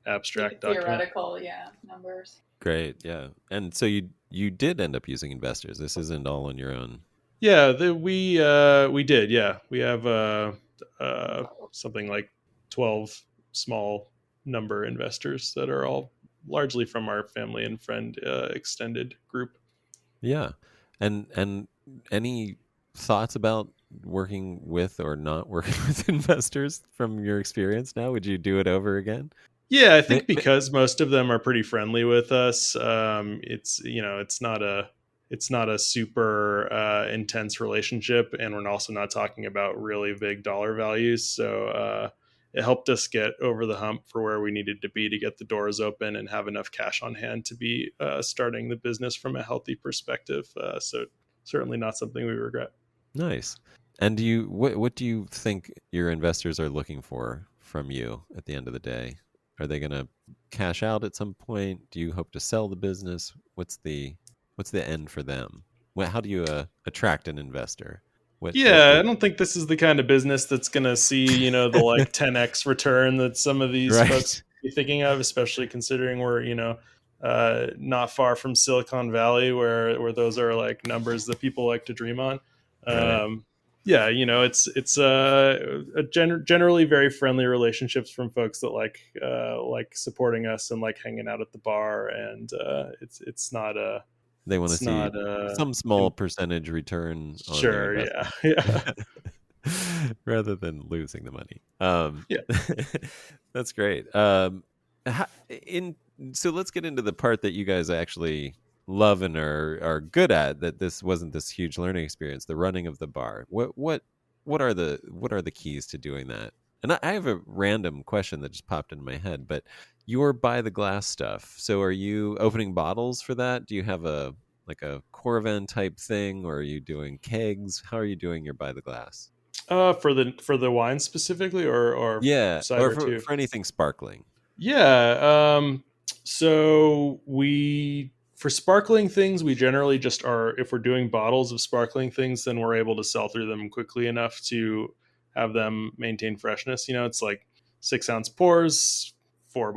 abstract document. Theoretical, yeah, numbers. Great, yeah. And so you did end up using investors. This isn't all on your own. Yeah, we did. Yeah, we have something like 12 small number investors that are all largely from our family and friend extended group. Yeah. And any thoughts about working with or not working with investors from your experience now? Would you do it over again? Yeah, I May- think may- because most of them are pretty friendly with us, it's not a super intense relationship, and we're also not talking about really big dollar values. So it helped us get over the hump for where we needed to be to get the doors open and have enough cash on hand to be starting the business from a healthy perspective. So certainly not something we regret. Nice. And what do you think your investors are looking for from you at the end of the day? Are they going to cash out at some point? Do you hope to sell the business? What's the end for them? How do you attract an investor? What Yeah, I would don't think this is the kind of business that's going to see, the like 10x return that some of these folks right? be thinking of, especially considering we're, not far from Silicon Valley where those are like numbers that people like to dream on. Right. Um, yeah, it's generally very friendly relationships from folks that like supporting us and like hanging out at the bar, and it's not a They want to it's see not a some small percentage return on their sure, yeah, investment. yeah. Rather than losing the money. Yeah. That's great. In so let's get into the part that you guys actually love and are good at. That this wasn't this huge learning experience. The running of the bar. What are the keys to doing that? And I have a random question that just popped into my head. But your by the glass stuff. So are you opening bottles for that? Do you have a like a Corvan type thing, or are you doing kegs? How are you doing your by the glass? For the wine specifically, or Yeah, or cider for too. for anything sparkling. Yeah. So we for sparkling things, we generally just are. If we're doing bottles of sparkling things, then we're able to sell through them quickly enough to have them maintain freshness. It's like 6-ounce pours, four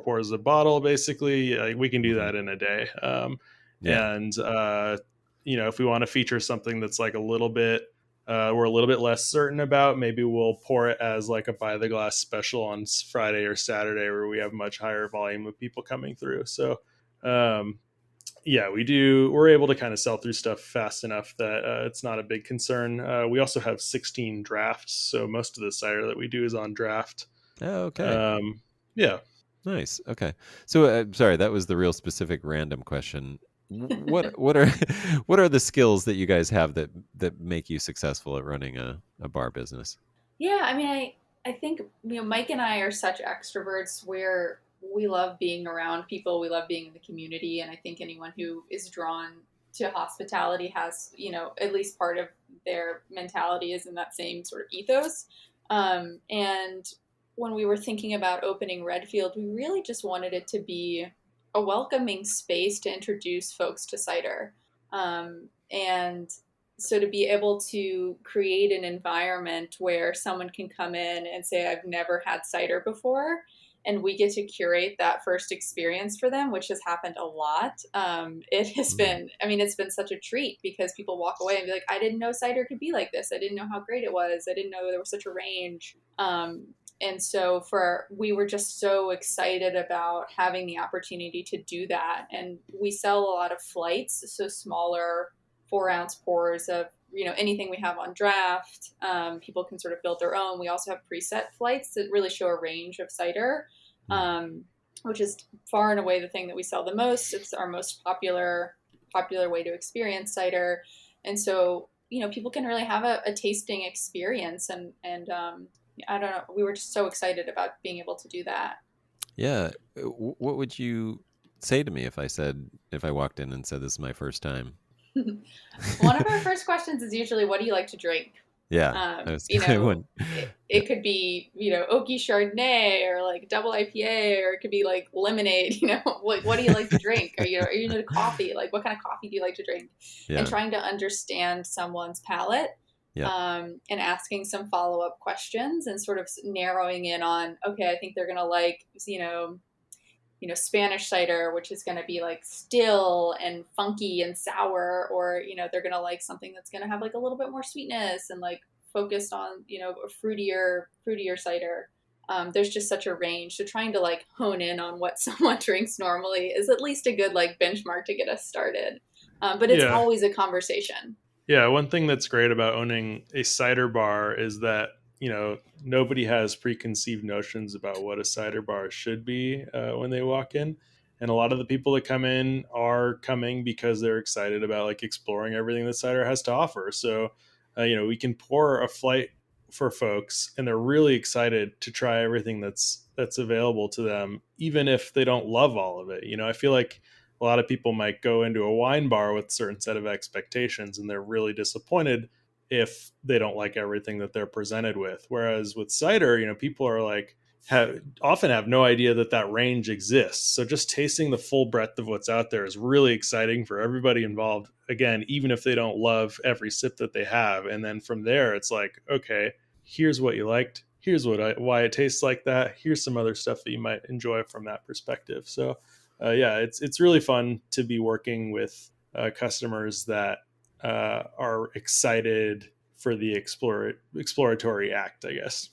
pours a bottle. Basically, we can do Hmm. that in a day. Yeah. And if we want to feature something that's like a little bit we're a little bit less certain about, maybe we'll pour it as like a by the glass special on Friday or Saturday where we have much higher volume of people coming through. So um, yeah, we're able to kind of sell through stuff fast enough that it's not a big concern. We also have 16 drafts, so most of the cider that we do is on draft. Oh, okay. um, yeah. Nice. Okay. So, sorry, that was the real specific random question. What are what are the skills that you guys have that make you successful at running a bar business? Yeah, I mean, I think Mike and I are such extroverts where we love being around people, we love being in the community, and I think anyone who is drawn to hospitality has at least part of their mentality is in that same sort of ethos. And when we were thinking about opening Redfield, we really just wanted it to be a welcoming space to introduce folks to cider. And so to be able to create an environment where someone can come in and say, I've never had cider before, and we get to curate that first experience for them, which has happened a lot. It has Mhm. been, I mean, it's been such a treat because people walk away and be like, I didn't know cider could be like this. I didn't know how great it was. I didn't know there was such a range. And so we were just so excited about having the opportunity to do that. And we sell a lot of flights, so smaller 4-ounce pours of anything we have on draft. People can sort of build their own. We also have preset flights that really show a range of cider, Mm. which is far and away the thing that we sell the most. It's our most popular way to experience cider, and so people can really have a tasting experience, and I don't know. We were just so excited about being able to do that. Yeah. What would you say to me if I walked in and said this is my first time? One of our first questions is usually, what do you like to drink? Yeah, I was You I know, wouldn't. Yeah. it could be, oaky Chardonnay or like double IPA, or it could be like lemonade, like, what do you like to drink? Are you into coffee? Like, what kind of coffee do you like to drink? And Yeah. trying to understand someone's palate, Yeah. and asking some follow-up questions and sort of narrowing in on, okay, I think they're going to like, Spanish cider, which is going to be like still and funky and sour, or, they're going to like something that's going to have like a little bit more sweetness and like focused on, a fruitier cider. There's just such a range. So trying to like hone in on what someone drinks normally is at least a good like benchmark to get us started. But it's Yeah. always a conversation. Yeah, one thing that's great about owning a cider bar is that, nobody has preconceived notions about what a cider bar should be when they walk in. And a lot of the people that come in are coming because they're excited about like exploring everything that cider has to offer. So, we can pour a flight for folks and they're really excited to try everything that's available to them, even if they don't love all of it. I feel like a lot of people might go into a wine bar with a certain set of expectations and they're really disappointed if they don't like everything that they're presented with. Whereas with cider, people are like, often have no idea that range exists. So just tasting the full breadth of what's out there is really exciting for everybody involved. Again, even if they don't love every sip that they have. And then from there, it's like, okay, here's what you liked. Here's why it tastes like that. Here's some other stuff that you might enjoy from that perspective. So yeah, it's really fun to be working with customers that are excited for the exploratory act, I guess.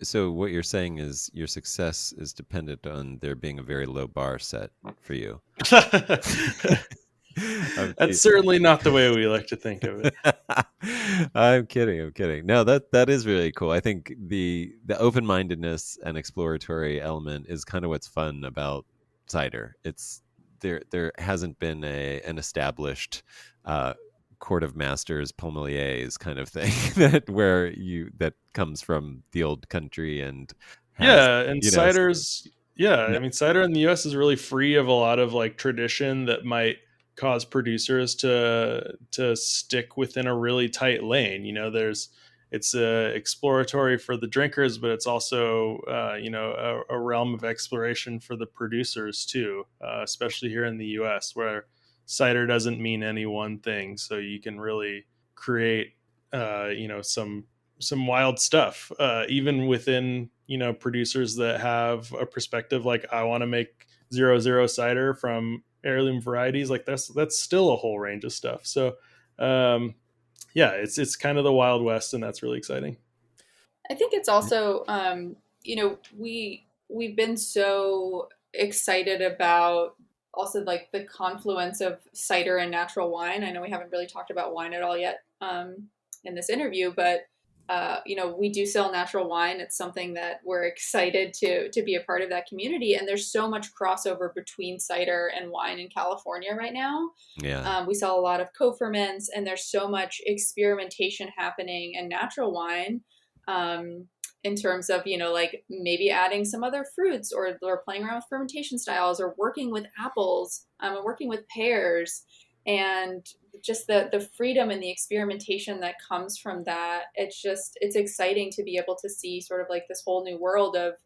So what you're saying is your success is dependent on there being a very low bar set for you. I'm That's certainly not the way we like to think of it. I'm kidding. I'm kidding. No, that is really cool. I think the open-mindedness and exploratory element is kind of what's fun about cider. It's there hasn't been an established court of masters sommeliers kind of thing that comes from the old country and has Yeah, and yeah. I mean, cider in the US is really free of a lot of like tradition that might cause producers to stick within a really tight lane. It's exploratory for the drinkers, but it's also a realm of exploration for the producers too, especially here in the US, where cider doesn't mean any one thing. So you can really create some wild stuff, even within producers that have a perspective like, I want to make 0.0 cider from heirloom varieties. Like that's still a whole range of stuff. So yeah, it's kind of the Wild West, and that's really exciting. I think it's also, we've been so excited about also like the confluence of cider and natural wine. I know we haven't really talked about wine at all yet, in this interview, but we do sell natural wine. It's something that we're excited to be a part of that community. And there's so much crossover between cider and wine in California right now. Yeah. We sell a lot of co-ferments, and there's so much experimentation happening in natural wine, in terms of, like maybe adding some other fruits, or playing around with fermentation styles, or working with apples, and working with pears, and just the freedom and the experimentation that comes from that. It's exciting to be able to see sort of like this whole new world of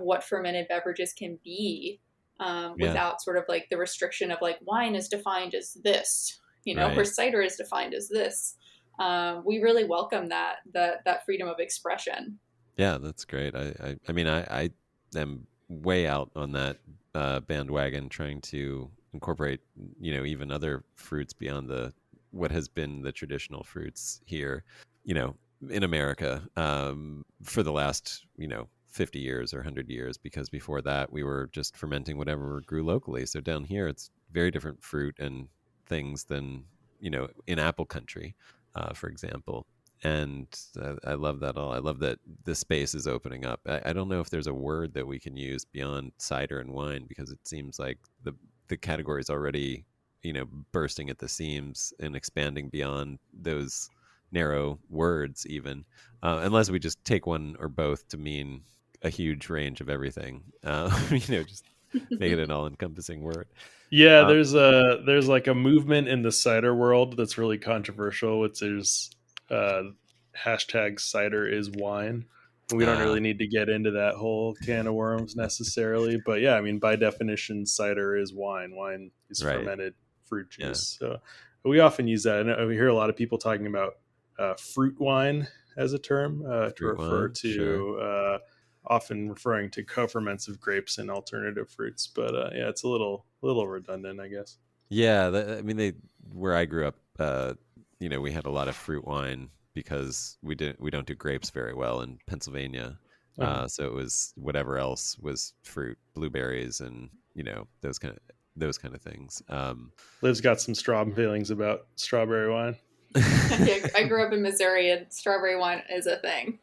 what fermented beverages can be, Yeah. without sort of like the restriction of like wine is defined as this, or Right. cider is defined as this. We really welcome that freedom of expression. Yeah, that's great. I mean, I am way out on that bandwagon, trying to incorporate, even other fruits beyond what has been the traditional fruits here, you know, in America, for the last, 50 years or 100 years, because before that we were just fermenting whatever grew locally. So down here, it's very different fruit and things than, in apple country, for example. And I love that all. I love that the space is opening up. I don't know if there's a word that we can use beyond cider and wine, because it seems like the category is already, bursting at the seams and expanding beyond those narrow words even, unless we just take one or both to mean a huge range of everything. Just make it an all-encompassing word. Yeah, Uh, there's like a movement in the cider world that's really controversial, which is uh, hashtag cider is wine. We don't really need to get into that whole can of worms necessarily, but yeah, I mean by definition, cider is wine. Wine is right. fermented fruit Yeah. juice. So we often use that, and we hear a lot of people talking about fruit wine as a term to Fruit refer wine. Sure. to. Often referring to co-ferments of grapes and alternative fruits, but yeah, it's a little redundant, I guess. Yeah. I mean, where I grew up, we had a lot of fruit wine because we don't do grapes very well in Pennsylvania. Uh-huh. So it was whatever else was fruit, blueberries, and those kind of things. Liv's got some strong feelings about strawberry wine. Yeah, I grew up in Missouri, and strawberry wine is a thing.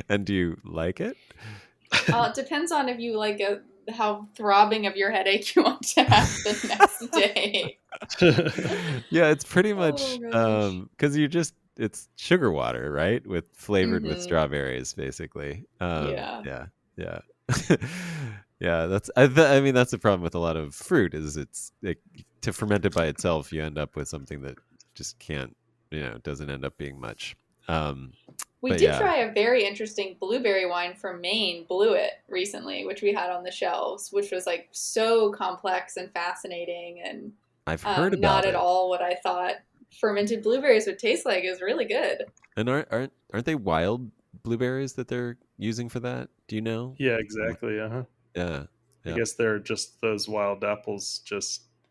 And do you like it? It depends on if you like how throbbing of your headache you want to have the next day. Yeah, it's pretty Oh much gosh. because it's sugar water, right? Flavored with Mm-hmm. strawberries, basically. Yeah. Yeah, yeah. Yeah, I mean that's the problem with a lot of fruit is to ferment it by itself, you end up with something that just can't, doesn't end up being much. Um, We but did yeah, try a very interesting blueberry wine from Maine, Blewett, recently, which we had on the shelves, which was like so complex and fascinating and I've heard not about at it. all what I thought fermented blueberries would taste like. It was really good. And aren't they wild blueberries that they're using for that? Do you know? Yeah, exactly. Uh-huh. Yeah, I yeah. guess they're just those wild apples,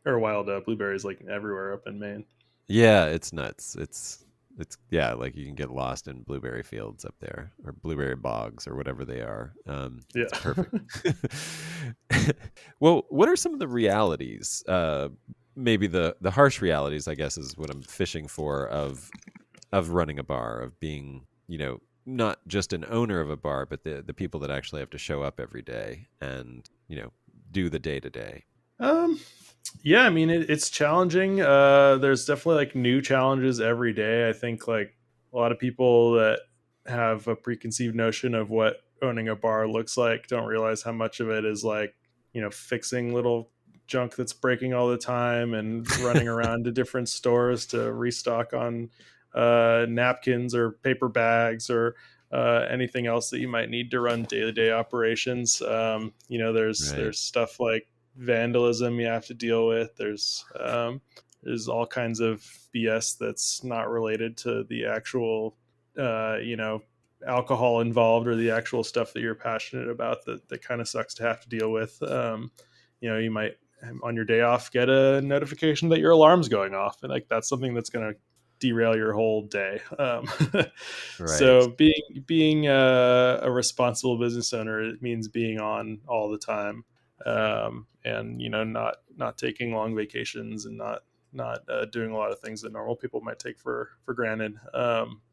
or wild blueberries, like everywhere up in Maine. Yeah, it's nuts. It's yeah, like you can get lost in blueberry fields up there or blueberry bogs or whatever they are. Yeah. It's perfect. Well, what are some of the realities? Maybe the harsh realities, I guess, is what I'm fishing for of running a bar, of being, not just an owner of a bar, but the people that actually have to show up every day and, do the day to day. Um, yeah, I mean it's challenging. There's definitely like new challenges every day. I think like a lot of people that have a preconceived notion of what owning a bar looks like don't realize how much of it is like, fixing little junk that's breaking all the time and running around to different stores to restock on napkins or paper bags or anything else that you might need to run day-to-day operations. Right. There's stuff like vandalism you have to deal with. There's all kinds of BS that's not related to the actual, alcohol involved or the actual stuff that you're passionate about that kind of sucks to have to deal with. You might on your day off get a notification that your alarm's going off, and like that's something that's going to derail your whole day. Right. So being a responsible business owner, it means being on all the time, and not taking long vacations and not doing a lot of things that normal people might take for granted.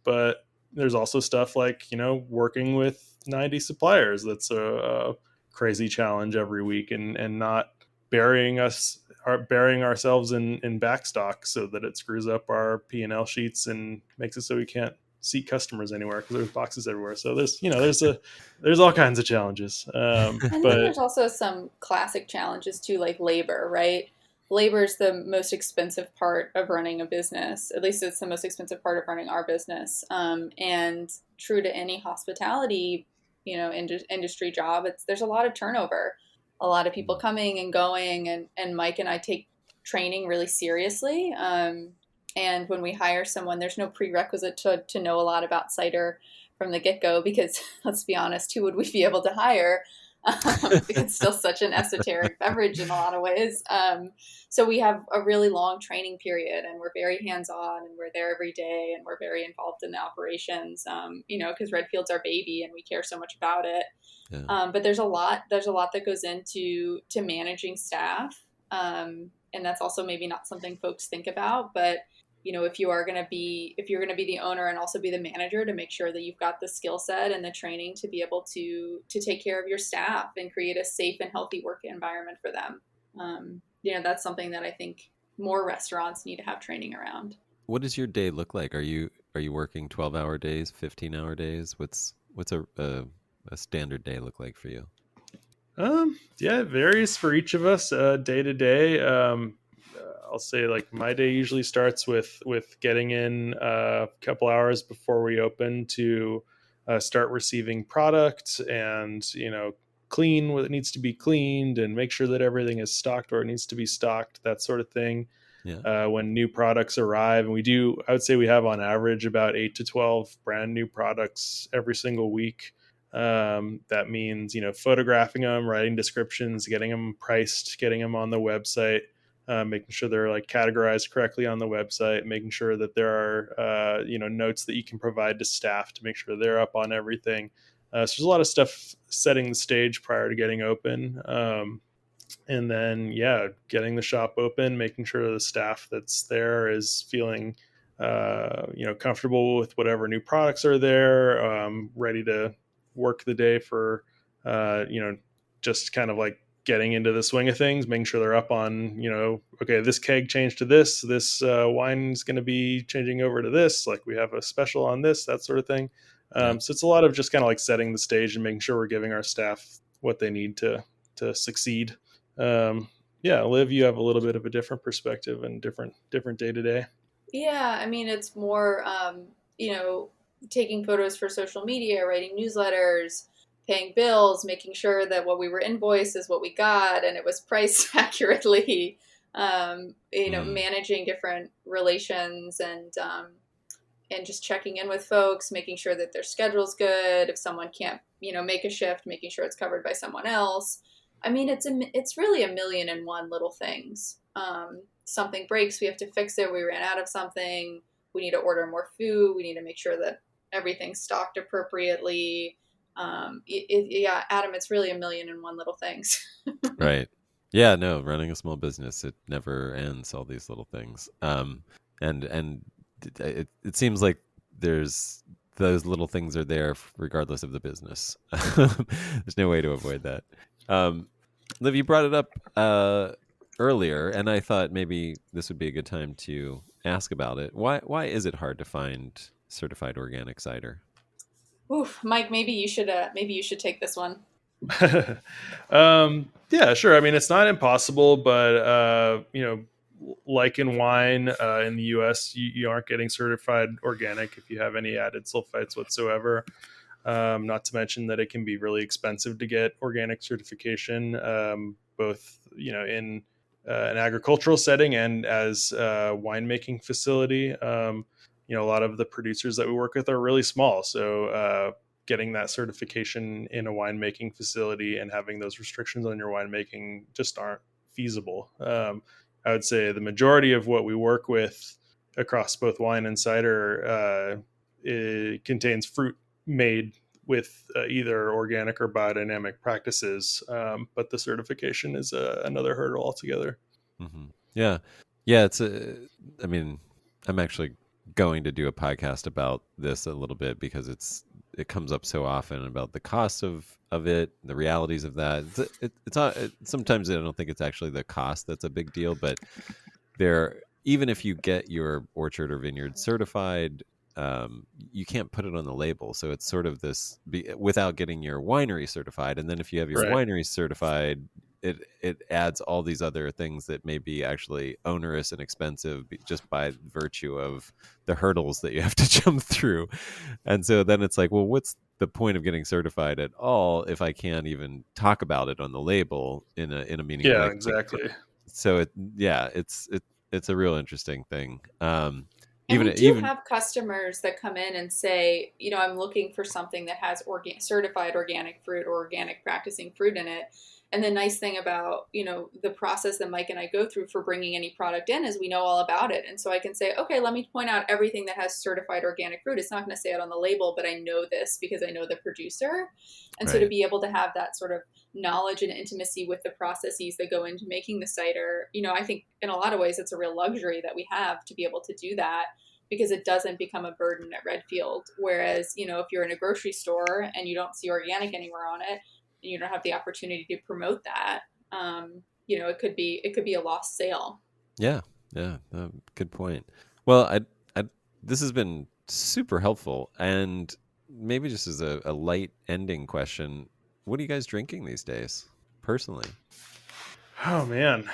But there's also stuff like working with 90 suppliers. That's a crazy challenge every week, and not burying ourselves in backstock so that it screws up our P&L sheets and makes it so we can't seat customers anywhere because there's boxes everywhere. So there's all kinds of challenges. And then But there's also some classic challenges too, like labor, right? Labor is the most expensive part of running a business. At least it's the most expensive part of running our business. And true to any hospitality, industry job, there's a lot of turnover, a lot of people coming and going. And Mike and I take training really seriously. And when we hire someone, there's no prerequisite to know a lot about cider from the get go because let's be honest, who would we be able to hire? It's still such an esoteric beverage in a lot of ways. So we have a really long training period and we're very hands on and we're there every day and we're very involved in the operations, because Redfield's our baby and we care so much about it. Yeah. But there's a lot that goes into managing staff. And that's also maybe not something folks think about, but if you're going to be the owner and also be the manager, to make sure that you've got the skill set and the training to be able to take care of your staff and create a safe and healthy work environment for them. That's something that I think more restaurants need to have training around. What does your day look like? Are you are you working 12-hour days, 15-hour days? What's a standard day look like for you? Yeah, it varies for each of us day to day. I'll say like my day usually starts with getting in a couple hours before we open to start receiving product and clean what needs to be cleaned and make sure that everything is stocked where it needs to be stocked, that sort of thing. Yeah. When new products arrive, and I would say we have on average about 8 to 12 brand new products every single week. That means photographing them, writing descriptions, getting them priced, getting them on the website, making sure they're like categorized correctly on the website, making sure that there are notes that you can provide to staff to make sure they're up on everything. So there's a lot of stuff setting the stage prior to getting open. And then getting the shop open, making sure the staff that's there is feeling comfortable with whatever new products are there, ready to work the day for just kind of like getting into the swing of things, making sure they're up on okay, this keg changed to this wine is going to be changing over to this, like we have a special on this, that sort of thing. So it's a lot of just kind of like setting the stage and making sure we're giving our staff what they need to succeed. Liv, you have a little bit of a different perspective and different day to day. Yeah, I mean, it's more, taking photos for social media, writing newsletters, paying bills, making sure that what we were invoiced is what we got and it was priced accurately. Managing different relations and just checking in with folks, making sure that their schedule's good. If someone can't, make a shift, making sure it's covered by someone else. I mean, it's really a million and one little things. Something breaks, we have to fix it. We ran out of something. We need to order more food. We need to make sure that everything's stocked appropriately. Adam, it's really a million and one little things. Right. Yeah, no, running a small business, it never ends, all these little things. And it seems like there's those little things are there regardless of the business. There's no way to avoid that. Liv, you brought it up earlier, and I thought maybe this would be a good time to ask about it. Why is it hard to find certified organic cider? Oof, Mike, maybe you should take this one. Yeah, sure. I mean, it's not impossible, but like in wine in the U.S., you aren't getting certified organic if you have any added sulfites whatsoever. Not to mention that it can be really expensive to get organic certification, both in an agricultural setting and as a winemaking facility. A lot of the producers that we work with are really small, so getting that certification in a winemaking facility and having those restrictions on your winemaking just aren't feasible. I would say the majority of what we work with across both wine and cider it contains fruit made with either organic or biodynamic practices, but the certification is another hurdle altogether. Mm-hmm. Yeah. I mean, I'm actually going to do a podcast about this a little bit because it comes up so often about the cost of it, the realities of that. It's not, sometimes I don't think it's actually the cost that's a big deal, but even if you get your orchard or vineyard certified, you can't put it on the label. So it's sort of without getting your winery certified. And then if you have your winery certified, it adds all these other things that may be actually onerous and expensive just by virtue of the hurdles that you have to jump through. And so then it's like, well, what's the point of getting certified at all if I can't even talk about it on the label in a meaningful way? Yeah, exactly. So it's a real interesting thing. And we do have customers that come in and say, I'm looking for something that has certified organic fruit or organic practicing fruit in it. And the nice thing about, the process that Mike and I go through for bringing any product in is we know all about it. And so I can say, okay, let me point out everything that has certified organic fruit. It's not going to say it on the label, but I know this because I know the producer. And so to be able to have that sort of knowledge and intimacy with the processes that go into making the cider, I think in a lot of ways it's a real luxury that we have to be able to do that because it doesn't become a burden at Redfield. Whereas, if you're in a grocery store and you don't see organic anywhere on it, and you don't have the opportunity to promote that, it could be a lost sale. Yeah, good point. Well, this has been super helpful. And maybe just as a light ending question, what are you guys drinking these days, personally? Oh man,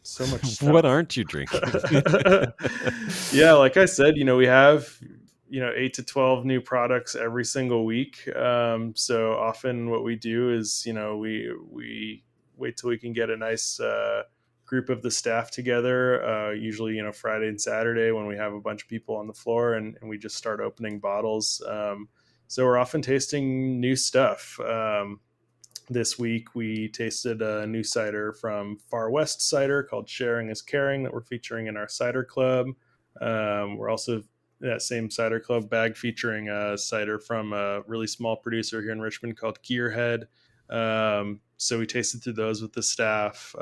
so much stuff. What aren't you drinking? Yeah, like I said, we have 8 to 12 new products every single week. So often what we do is we wait till we can get a nice group of the staff together, usually Friday and Saturday when we have a bunch of people on the floor, and we just start opening bottles. So we're often tasting new stuff. This week we tasted a new cider from Far West Cider called Sharing is Caring that we're featuring in our cider club. We're also that same cider club bag featuring a cider from a really small producer here in Richmond called Gearhead. So we tasted through those with the staff.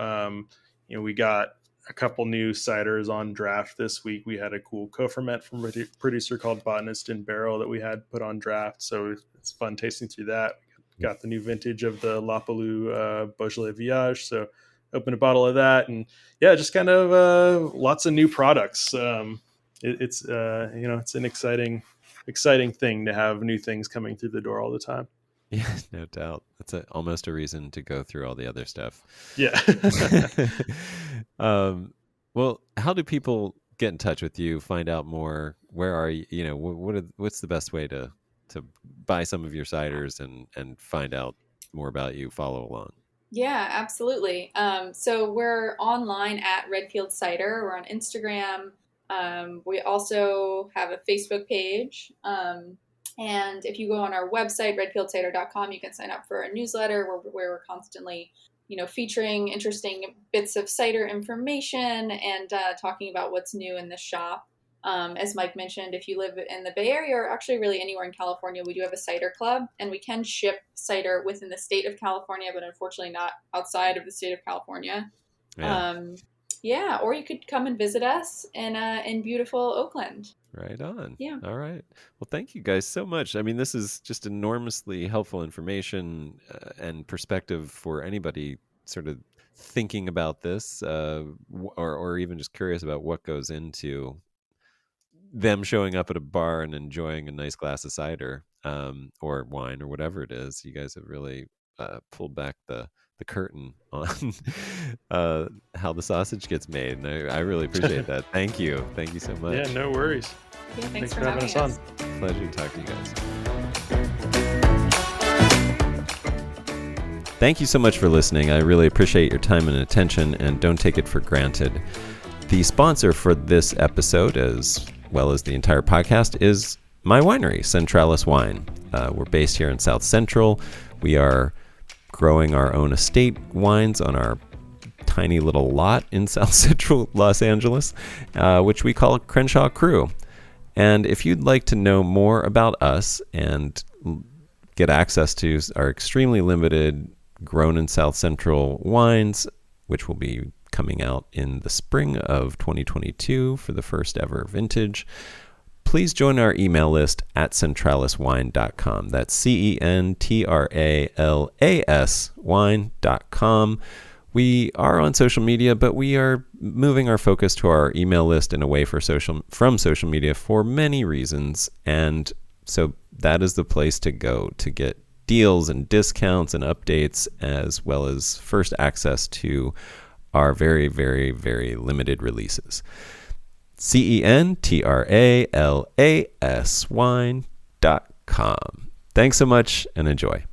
We got a couple new ciders on draft this week. We had a cool co-ferment from a producer called Botanist in Barrel that we had put on draft. So it's fun tasting through that. Got the new vintage of the Lapaloo Beaujolais Viage, so opened a bottle of that, and yeah, just kind of lots of new products. It's it's an exciting thing to have new things coming through the door all the time. Yeah, no doubt. That's almost a reason to go through all the other stuff. Yeah. Well, how do people get in touch with you, find out more? Where are you? What's the best way to buy some of your ciders and find out more about you, follow along? Yeah, absolutely. So we're online at Redfield Cider. We're on Instagram. We also have a Facebook page. And if you go on our website, redfieldcider.com, you can sign up for a newsletter where we're constantly, featuring interesting bits of cider information and talking about what's new in the shop. As Mike mentioned, if you live in the Bay Area or actually really anywhere in California, we do have a cider club, and we can ship cider within the state of California, but unfortunately not outside of the state of California. Yeah. Or you could come and visit us in beautiful Oakland. Right on. Yeah. All right. Well, thank you guys so much. I mean, this is just enormously helpful information and perspective for anybody sort of thinking about this or even just curious about what goes into them showing up at a bar and enjoying a nice glass of cider or wine or whatever it is. You guys have really pulled back the curtain on how the sausage gets made, and I really appreciate that. Thank you so much. Yeah, no worries. Yeah, thanks for having us on. Pleasure to talk to you guys. Thank you so much for listening. I really appreciate your time and attention, and don't take it for granted. The sponsor for this episode, as well as the entire podcast, is my winery, Centralis Wine. We're based here in South Central. We are growing our own estate wines on our tiny little lot in South Central Los Angeles, which we call Crenshaw Crew. And if you'd like to know more about us and get access to our extremely limited grown in South Central wines, which will be coming out in the spring of 2022 for the first ever vintage, please join our email list at centraliswine.com. That's CENTRALAS wine.com. We are on social media, but we are moving our focus to our email list and away from social media for many reasons. And so that is the place to go to get deals and discounts and updates, as well as first access to our very, very, very limited releases. CENTRALAS wine.com. Thanks so much and enjoy.